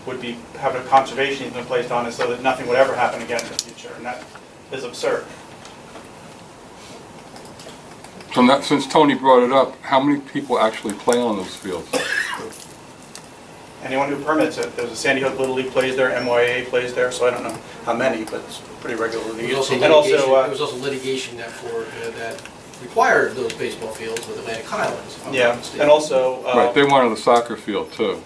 Speaker 8: would have a conservation easement placed on it so that nothing would ever happen again in the future, and that is absurd.
Speaker 5: So since Tony brought it up, how many people actually play on those fields?
Speaker 8: Anyone who permits it. There's a Sandy Hook Little League plays there, MYA plays there, so I don't know how many, but it's pretty regularly
Speaker 7: There was
Speaker 8: used.
Speaker 7: also litigation that required those baseball fields with Atlantic Highlands. if I'm not
Speaker 8: Yeah,
Speaker 7: mistaken.
Speaker 8: and also
Speaker 5: Right, they wanted a soccer field too.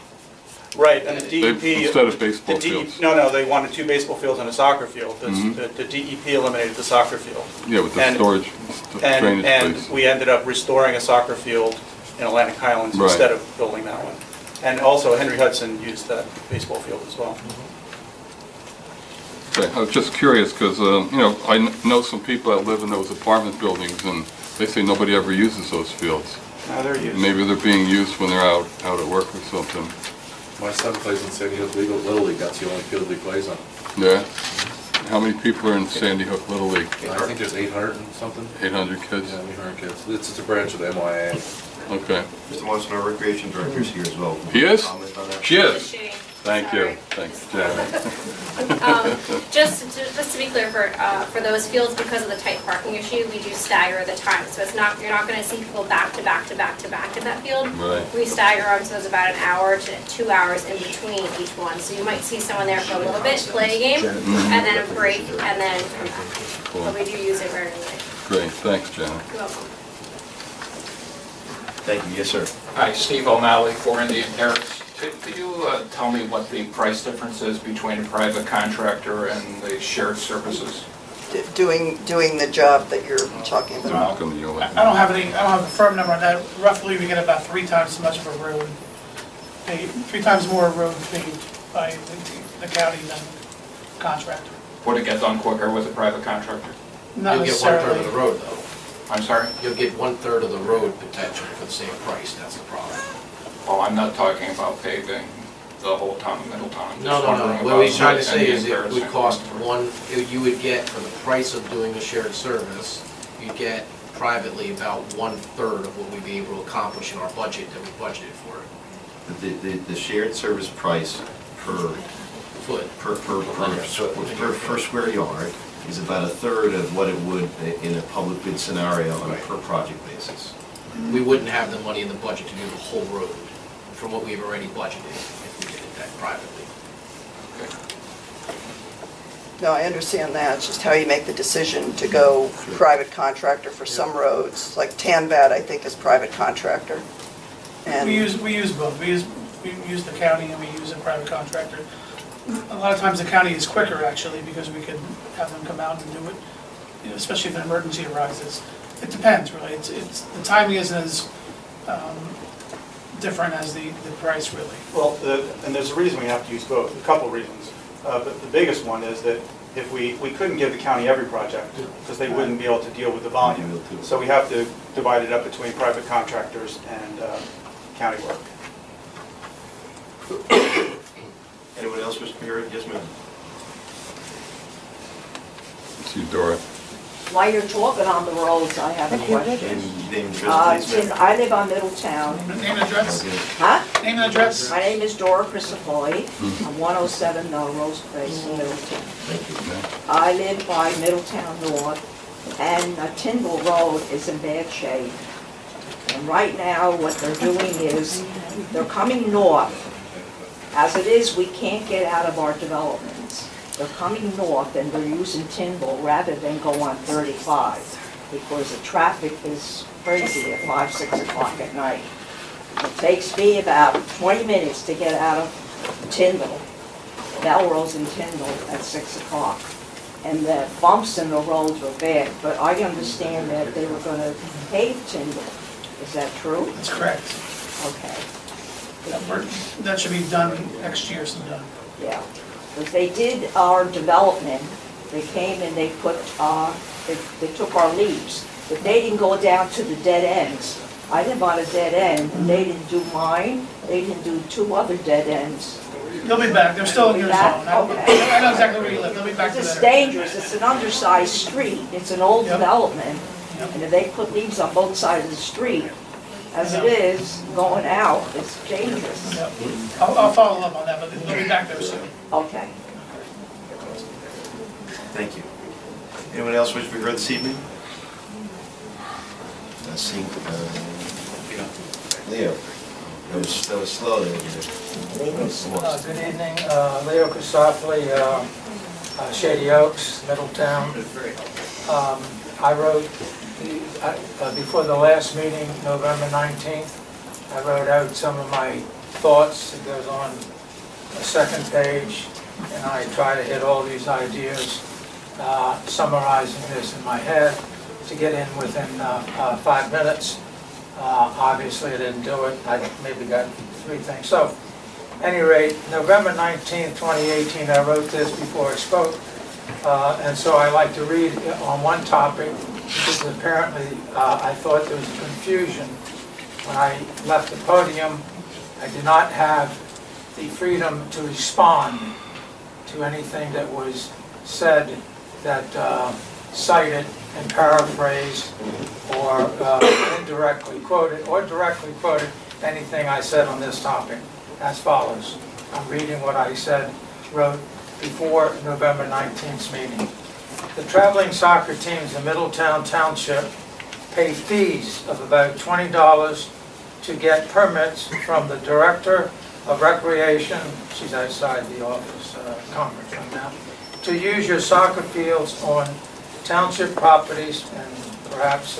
Speaker 8: right, and the DEP
Speaker 5: Instead of baseball fields.
Speaker 8: No, they wanted 2 baseball fields and a soccer field. The DEP eliminated the soccer field.
Speaker 5: Yeah, with the
Speaker 8: And-
Speaker 5: storage, drainage
Speaker 8: And
Speaker 5: place.
Speaker 8: we ended up restoring a soccer field in Atlantic Highlands
Speaker 5: Right.
Speaker 8: instead of building that one. And also Henry Hudson used that baseball field as well.
Speaker 5: Okay, I was just curious because, I know some people that live in those apartment buildings and they say nobody ever uses those fields.
Speaker 8: Now they're used.
Speaker 5: Maybe they're being used when they're out at work or something.
Speaker 16: My son plays in Sandy Hook Little League, that's the only field he plays on.
Speaker 5: Yeah? How many people are in Sandy Hook Little League?
Speaker 16: I think there's 800 and something.
Speaker 5: 800 kids?
Speaker 16: Yeah, 800 kids. It's a branch of the MYA.
Speaker 5: Okay.
Speaker 1: Mr. Monson, our recreation director is here as well.
Speaker 5: He is?
Speaker 1: Comment on that?
Speaker 5: She is?
Speaker 9: Shooting.
Speaker 5: Thank you.
Speaker 9: Sorry.
Speaker 5: Thanks, Janet.
Speaker 9: Just to be clear, for those fields, because of the tight parking issue, we do stagger the time. So it's not, you're not gonna see people back to back to back to back in that field.
Speaker 5: Right.
Speaker 9: We stagger them, so there's about an hour to 2 hours in between each one. So you might see someone there for a little bit, play a game, and then a break, and then come back.
Speaker 5: Cool.
Speaker 9: But we do use it regularly.
Speaker 5: Great, thanks, Janet.
Speaker 9: You're welcome.
Speaker 1: Thank you, yes, sir.
Speaker 17: Hi, Steve O'Malley, 4 Indian Terrace. Could you tell me what the price difference is between a private contractor and the shared services?
Speaker 13: Doing the job that you're talking
Speaker 5: They're
Speaker 13: about.
Speaker 5: not gonna yell
Speaker 12: I
Speaker 5: at
Speaker 12: don't have a firm number on that. Roughly, we get about 3 times as much of a road, paid, 3 times more road paid by the county than contractor.
Speaker 17: Would it get done quicker with a private contractor?
Speaker 12: Not
Speaker 7: You'll get
Speaker 12: necessarily.
Speaker 7: 1/3 of the road, though.
Speaker 17: I'm sorry?
Speaker 7: You'll get 1/3 of the road potentially for the same price, that's the problem.
Speaker 17: Well, I'm not talking about paving the whole town of Middletown. I'm just
Speaker 7: No.
Speaker 17: wondering
Speaker 7: What
Speaker 17: about
Speaker 7: we're trying to say
Speaker 17: Indian
Speaker 7: is it
Speaker 17: Terrace
Speaker 7: would
Speaker 17: and
Speaker 7: cost
Speaker 17: Queensborough.
Speaker 7: you would get, for the price of doing a shared service, you'd get privately about 1/3 of what we'd be able to accomplish in our budget that we budgeted for it.
Speaker 1: The shared service price per
Speaker 7: Foot.
Speaker 1: per square yard is about 1/3 of what it would in a public bid scenario on a per project basis.
Speaker 7: We wouldn't have the money in the budget to do the whole road from what we've already budgeted if we did it that privately.
Speaker 13: No, I understand that, it's just how you make the decision to go private contractor for some roads, like Tanvat, I think, is private contractor. And
Speaker 12: We use both. We use the county and we use a private contractor. A lot of times the county is quicker actually because we could have them come out and do it, you know, especially if an emergency arises. It depends really. It's the timing isn't as different as the price really.
Speaker 8: Well, and there's a reason we have to use both, a couple reasons. But the biggest one is that if we couldn't give the county every project, because they wouldn't be able to deal with the volume. So we have to divide it up between private contractors and county work.
Speaker 1: Anyone else wish to be heard? Yes, ma'am.
Speaker 5: See Dora.
Speaker 18: While you're talking on the roads, I have a question.
Speaker 1: Name and address, please,
Speaker 18: Since
Speaker 1: ma'am.
Speaker 18: I live on Middletown.
Speaker 12: Name and address?
Speaker 18: Huh?
Speaker 12: Name and address?
Speaker 18: My name is Dora Crisafulli. I'm 107 Melrose Place in Middletown. I live by Middletown North, and Tyndall Road is in bad shape. And right now, what they're doing is, they're coming north. As it is, we can't get out of our developments. They're coming north and they're using Tyndall rather than go on 35 because the traffic is crazy at 5, 6 o'clock at night. It takes me about 20 minutes to get out of Tyndall, Melrose and Tyndall at 6 o'clock. And the bumps in the roads were bad, but I understand that they were going to pave Tyndall. Is that true?
Speaker 12: That's correct.
Speaker 18: Okay.
Speaker 12: That should be done next year sometime.
Speaker 18: Yeah, because they did our development, they came and they put, they took our leaves, but they didn't go down to the dead ends. I live on a dead end, and they didn't do mine, they didn't do 2 other dead ends.
Speaker 12: They'll be back, they're still in your zone.
Speaker 18: Okay.
Speaker 12: I know exactly where you live, they'll be back to
Speaker 18: It's
Speaker 12: that.
Speaker 18: dangerous, it's an undersized street, it's an old
Speaker 12: Yep.
Speaker 18: development,
Speaker 12: Yep.
Speaker 18: and if they put leaves on both sides of the street, as it is, going out, it's dangerous.
Speaker 12: Yep. I'll follow up on that, but they'll be back there soon.
Speaker 18: Okay.
Speaker 1: Thank you. Anyone else wish to be heard this evening? Leo. That was slow there.
Speaker 19: Good evening, Leo Crisafulli, Shady Oaks, Middletown. I wrote, before the last meeting, November 19th, I wrote out some of my thoughts. It goes on the second page, and I try to hit all these ideas, summarizing this in my head to get in within 5 minutes. Obviously, I didn't do it. I maybe got 3 things. So, at any rate, November 19th, 2018, I wrote this before I spoke. And so I like to read on one topic, because apparently I thought there was confusion. When I left the podium, I did not have the freedom to respond to anything that was said that cited and paraphrased or indirectly quoted or directly quoted anything I said on this topic as follows. I'm reading what I wrote before November 19th meeting. The traveling soccer teams in Middletown Township pay fees of about $20 to get permits from the Director of Recreation, she's outside the office conference room now, to use your soccer fields on township properties and perhaps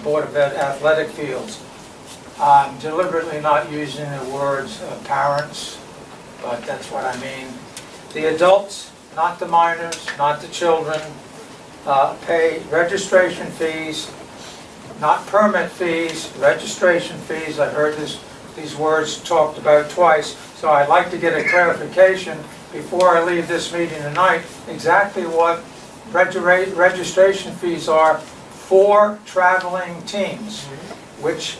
Speaker 19: Board of Ed athletic fields. I'm deliberately not using the words parents, but that's what I mean. The adults, not the minors, not the children, pay registration fees, not permit fees, registration fees. I heard these words talked about twice, so I'd like to get a clarification before I leave this meeting tonight, exactly what registration fees are for traveling teams, which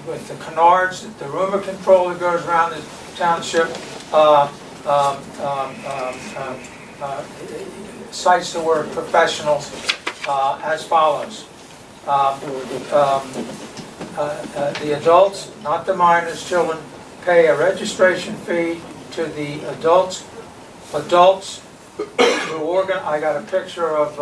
Speaker 19: with the canards, the rumor control that goes around the township, cites the word professionals as follows. The adults, not the minors, children, pay a registration fee to the adults who organ. I got a picture of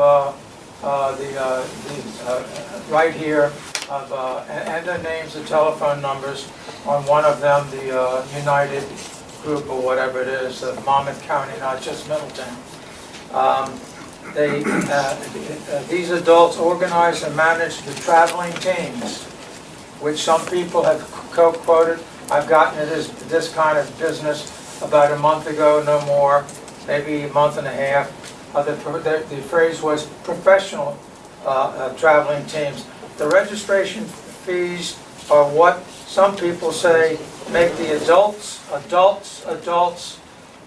Speaker 19: right here of and the names and telephone numbers on one of them, the United Group or whatever it is, of Monmouth County, not just Middletown. These adults organize and manage the traveling teams, which some people have quoted. I've gotten into this kind of business about a month ago, no more, maybe a month and a half. The phrase was professional traveling teams. The registration fees are what some people say make the adults.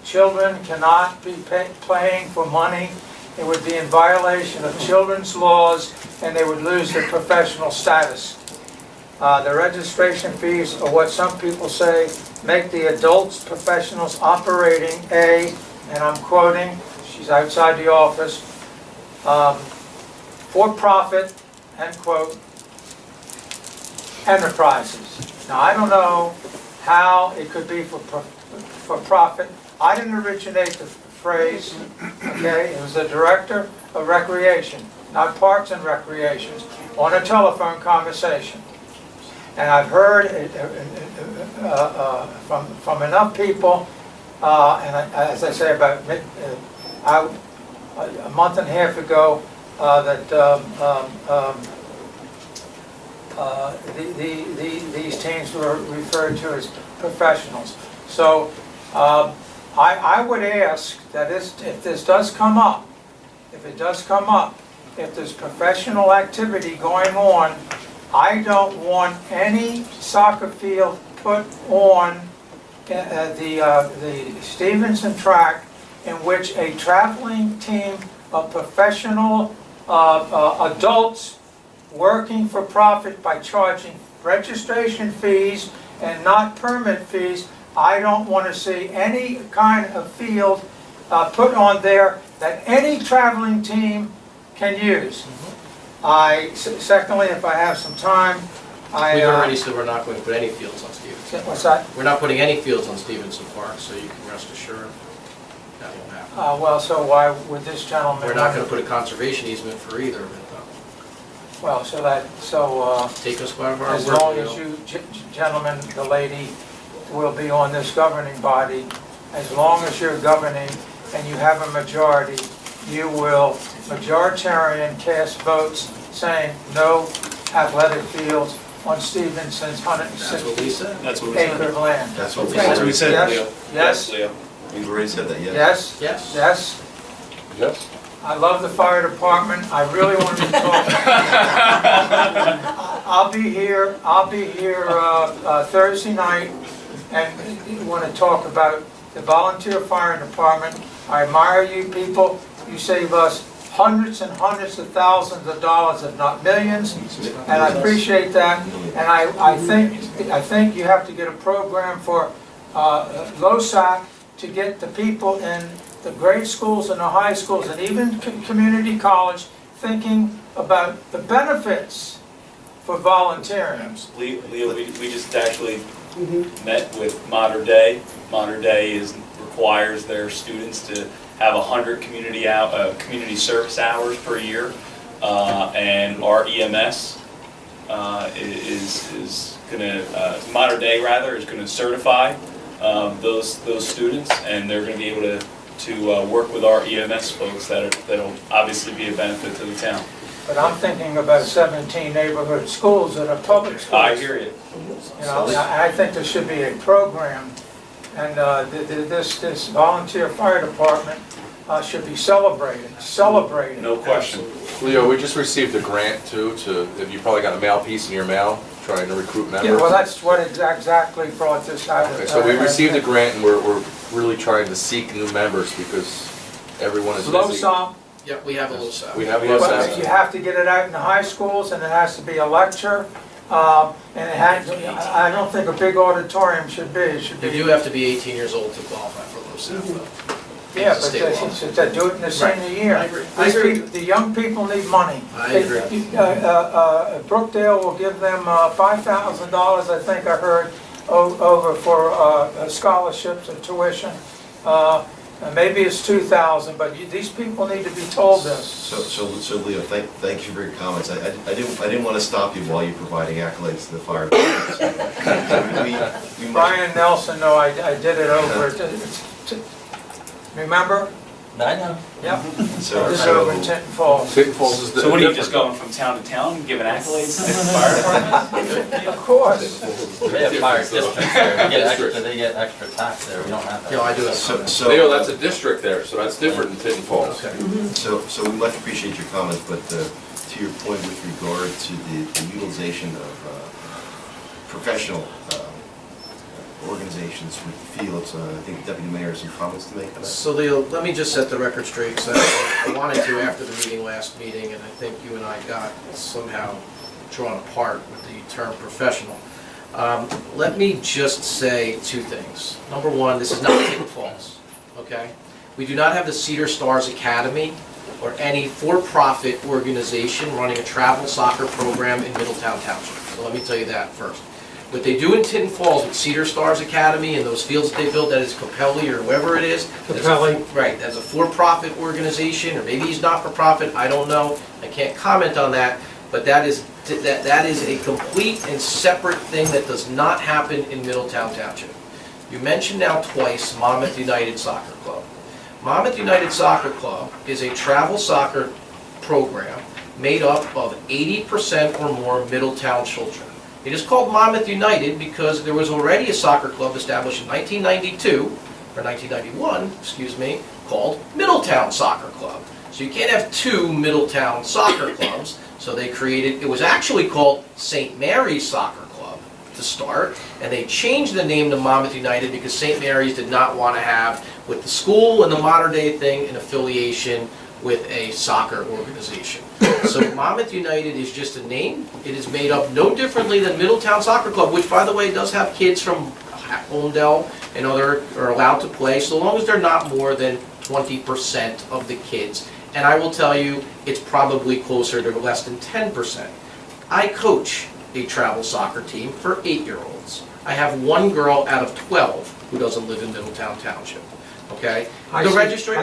Speaker 19: Children cannot be paying for money. It would be in violation of children's laws, and they would lose their professional status. The registration fees are what some people say make the adults professionals operating and I'm quoting, she's outside the office, for profit, end quote, enterprises. Now I don't know how it could be for profit. I didn't originate the phrase, okay? It was the Director of Recreation, not Parks and Recreations, on a telephone conversation. And I've heard from enough people, as I say, about a month and a half ago, that these teams were referred to as professionals. So I would ask that if this does come up, if there's professional activity going on, I don't want any soccer field put on the Stevenson track in which a traveling team of professional adults working for profit by charging registration fees and not permit fees. I don't want to see any kind of field put on there that any traveling team can use. Secondly, if I have some time,
Speaker 7: We already said we're not going to put any fields on Stevenson.
Speaker 19: What's that?
Speaker 7: We're not putting any fields on Stevenson Park, so you can rest assured that won't happen.
Speaker 19: Well, so why would this gentleman?
Speaker 7: We're not going to put a conservation easement for either of it, though.
Speaker 19: Well,
Speaker 7: Take us by our
Speaker 19: as
Speaker 7: word,
Speaker 19: long
Speaker 7: Leo.
Speaker 19: as you gentlemen, the lady, will be on this governing body, as long as you're governing and you have a majority, you will majoritarian cast votes saying no athletic fields on Stevenson's
Speaker 7: That's what we said.
Speaker 19: 106 acre of land.
Speaker 1: That's what we
Speaker 19: Okay.
Speaker 1: said.
Speaker 6: That's what we said,
Speaker 19: Yes?
Speaker 6: Leo.
Speaker 19: Yes?
Speaker 6: Leo.
Speaker 1: We've already said that, yes.
Speaker 19: Yes?
Speaker 7: Yes.
Speaker 19: Yes? I love the fire department. I really wanted to talk. I'll be here Thursday night and want to talk about the volunteer fire department. I admire you people. You save us hundreds and hundreds of thousands of dollars, if not millions, and I appreciate that. And I think you have to get a program for LoSAC to get the people in the grade schools and the high schools and even community college thinking about the benefits for volunteering.
Speaker 6: Leo, we just actually met with Modern Day. Modern Day requires their students to have 100 community service hours per year, and our EMS is going to Modern Day is going to certify those students, and they're going to be able to work with our EMS folks that'll obviously be a benefit to the town.
Speaker 19: But I'm thinking about 17 neighborhood schools that are public schools.
Speaker 6: I hear you.
Speaker 19: You know, I think there should be a program, and this volunteer fire department should be celebrated.
Speaker 6: No question.
Speaker 16: Leo, we just received a grant too, you probably got a mail piece in your mail, trying to recruit members.
Speaker 19: Yeah, well, that's what exactly brought this out.
Speaker 16: Okay, so we received a grant and we're really trying to seek new members because everyone is busy.
Speaker 19: LoSAP.
Speaker 7: Yep, we have a LoSAP.
Speaker 16: We have a
Speaker 19: Well,
Speaker 16: LoSAP.
Speaker 19: you have to get it out in the high schools, and it has to be a lecture, and it has, I don't think a big auditorium should be, it should
Speaker 7: You
Speaker 19: be.
Speaker 7: do have to be 18 years old to qualify for LoSAP, though.
Speaker 19: Yeah,
Speaker 7: It's a
Speaker 19: but
Speaker 7: state law.
Speaker 19: they do it in the senior year.
Speaker 7: I agree.
Speaker 19: The young people need money.
Speaker 7: I agree.
Speaker 19: Brookdale will give them $5,000, I think I heard, over for scholarships and tuition. Maybe it's 2,000, but these people need to be told this.
Speaker 1: So Leo, thank you for your comments. I didn't want to stop you while you're providing accolades to the fire department.
Speaker 19: Brian Nelson, no, I did it over, remember?
Speaker 10: I know.
Speaker 19: Yep.
Speaker 1: So-
Speaker 19: This is over in Tinton Falls.
Speaker 16: Tinton Falls is
Speaker 6: So what are you, just going from town to town, giving accolades to the fire department?
Speaker 19: Of course.
Speaker 10: They have fire districts there, they get extra tax there, we don't have that.
Speaker 7: No, I do have.
Speaker 1: So-
Speaker 16: Leo, that's a district there, so that's different than Tinton Falls.
Speaker 7: Okay.
Speaker 1: So we much appreciate your comments, but to your point with regard to the utilization of professional organizations with fields, I think the Deputy Mayor has some comments to make on that.
Speaker 7: So Leo, let me just set the record straight, because I wanted to after the meeting last meeting, and I think you and I got somehow drawn apart with the term professional. Let me just say two things. Number one, this is not Tinton Falls, okay? We do not have the Cedar Stars Academy or any for-profit organization running a travel soccer program in Middletown Township. So let me tell you that first. What they do in Tinton Falls with Cedar Stars Academy and those fields that they built, that is Capelli or whoever it is.
Speaker 19: Capelli.
Speaker 7: Right, as a for-profit organization, or maybe he's not for profit, I don't know. I can't comment on that, but that is a complete and separate thing that does not happen in Middletown Township. You mentioned now twice Monmouth United Soccer Club. Monmouth United Soccer Club is a travel soccer program made up of 80% or more Middletown children. It is called Monmouth United because there was already a soccer club established in 1992, or 1991, excuse me, called Middletown Soccer Club. So you can't have two Middletown soccer clubs, so they created, it was actually called St. Mary's Soccer Club to start, and they changed the name to Monmouth United because St. Mary's did not want to have, with the school and the modern day thing, an affiliation with a soccer organization. So Monmouth United is just a name. It is made up no differently than Middletown Soccer Club, which by the way does have kids from Holmdel and other are allowed to play, so long as they're not more than 20% of the kids. And I will tell you, it's probably closer to less than 10%. I coach a travel soccer team for 8-year-olds. I have one girl out of 12 who doesn't live in Middletown Township. Okay?
Speaker 19: I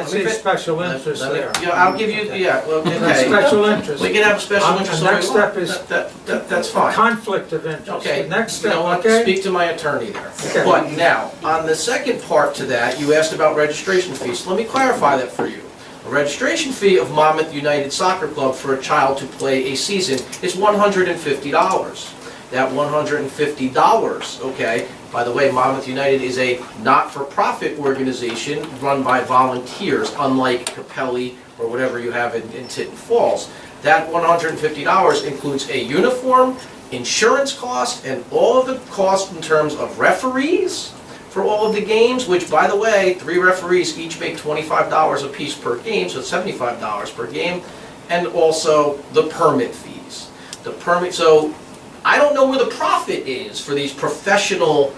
Speaker 19: see special interest there.
Speaker 7: Yeah, I'll give you, yeah, well, okay.
Speaker 19: Special interest.
Speaker 7: We can have a special interest.
Speaker 19: The next step is
Speaker 7: that's fine.
Speaker 19: conflict of interest.
Speaker 7: Okay.
Speaker 19: The next
Speaker 7: You
Speaker 19: step,
Speaker 7: know what?
Speaker 19: okay?
Speaker 7: Speak to my attorney there.
Speaker 19: Okay.
Speaker 7: But now, on the second part to that, you asked about registration fees. Let me clarify that for you. A registration fee of Monmouth United Soccer Club for a child to play a season is $150. That $150, okay, by the way, Monmouth United is a not-for-profit organization run by volunteers, unlike Capelli or whatever you have in Tinton Falls. That $150 includes a uniform, insurance cost, and all of the costs in terms of referees for all of the games, which, by the way, 3 referees each make $25 a piece per game, so it's $75 per game, and also the permit fees. The permit, so I don't know where the profit is for these professional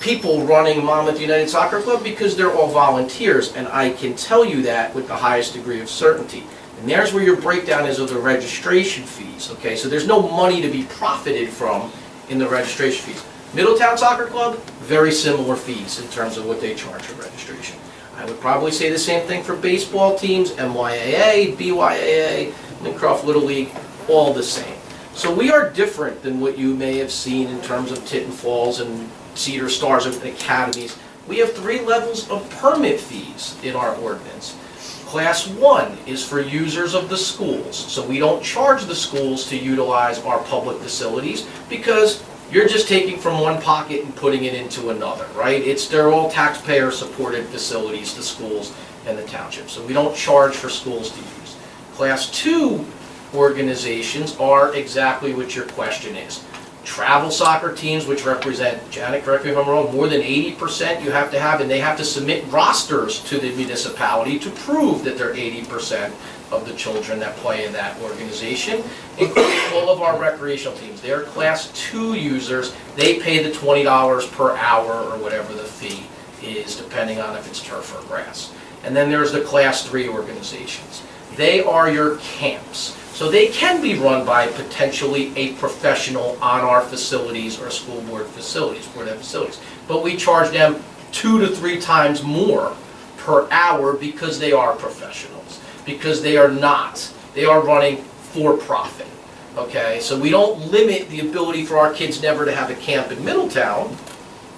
Speaker 20: people running Monmouth United Soccer Club because they're all volunteers, and I can tell you that with the highest degree of certainty. And there's where your breakdown is of the registration fees, okay? So there's no money to be profited from in the registration fees. Middletown Soccer Club, very similar fees in terms of what they charge for registration. I would probably say the same thing for baseball teams, MYAA, BYAA, Lincroft Little League, all the same. So we are different than what you may have seen in terms of Tinton Falls and Cedar Stars and academies. We have 3 levels of permit fees in our ordinance. Class 1 is for users of the schools. So we don't charge the schools to utilize our public facilities because you're just taking from one pocket and putting it into another, right? They're all taxpayer-supported facilities, the schools and the township. So we don't charge for schools to use. Class 2 organizations are exactly what your question is. Travel soccer teams, which represent, Janet, correct me if I'm wrong, more than 80% you have to have, and they have to submit rosters to the municipality to prove that they're 80% of the children that play in that organization, including all of our recreational teams. They're Class 2 users. They pay the $20 per hour or whatever the fee is, depending on if it's turf or grass. And then there's the Class 3 organizations. They are your camps. So they can be run by potentially a professional on our facilities or school board facilities, board of facilities. But we charge them 2 to 3 times more per hour because they are professionals, because they are not. They are running for profit, okay? So we don't limit the ability for our kids never to have a camp in Middletown,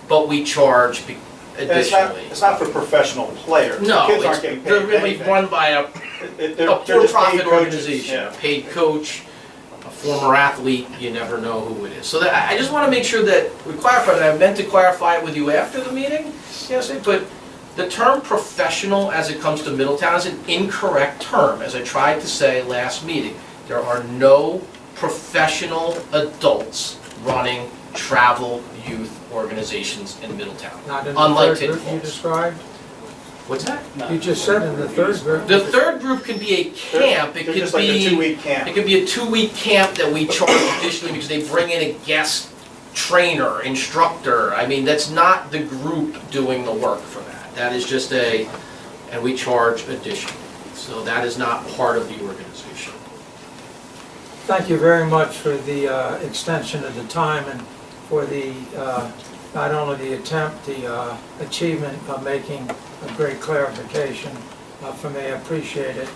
Speaker 20: but we charge additionally.
Speaker 8: It's not for professional players.
Speaker 20: No,
Speaker 8: Kids aren't getting paid
Speaker 20: they're really
Speaker 8: anything.
Speaker 20: run by a
Speaker 8: They're just paid
Speaker 20: for-profit
Speaker 8: coaches,
Speaker 20: organization,
Speaker 8: yeah.
Speaker 20: a paid coach, a former athlete, you never know who it is. So that, I just want to make sure that we clarify that. I meant to clarify it with you after the meeting, yes, but the term professional as it comes to Middletown is an incorrect term, as I tried to say last meeting. There are no professional adults running travel youth organizations in Middletown,
Speaker 19: Not in the
Speaker 20: unlike
Speaker 19: third
Speaker 20: Tinton
Speaker 19: group you
Speaker 20: Falls.
Speaker 19: described?
Speaker 20: What's that?
Speaker 19: You just said in the third group.
Speaker 20: The third group can be a camp.
Speaker 8: They're just like a 2-week camp.
Speaker 20: It could be a 2-week camp that we charge additionally because they bring in a guest trainer, instructor. I mean, that's not the group doing the work for that. That is just and we charge additionally. So that is not part of the organization.
Speaker 19: Thank you very much for the extension of the time and for the, not only the attempt, the achievement of making a great clarification for me. I appreciate it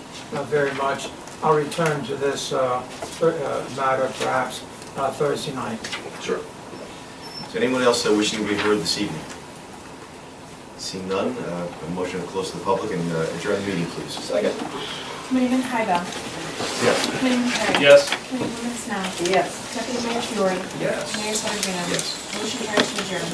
Speaker 19: very much. I'll return to this matter perhaps Thursday night.
Speaker 1: Sure. Is there anyone else wishing to be heard this evening? Seeing none, a motion to close to the public and adjourn the meeting, please.
Speaker 20: Second.
Speaker 4: Committeeman Tybell.
Speaker 1: Yes.
Speaker 4: Committeeman Perry.
Speaker 6: Yes.
Speaker 4: Committeewoman Snow.
Speaker 18: Yes.
Speaker 4: Deputy Mayor Fiore.
Speaker 20: Yes.
Speaker 4: Mayor Sardino.
Speaker 1: Yes.
Speaker 4: Motion carries to adjourn.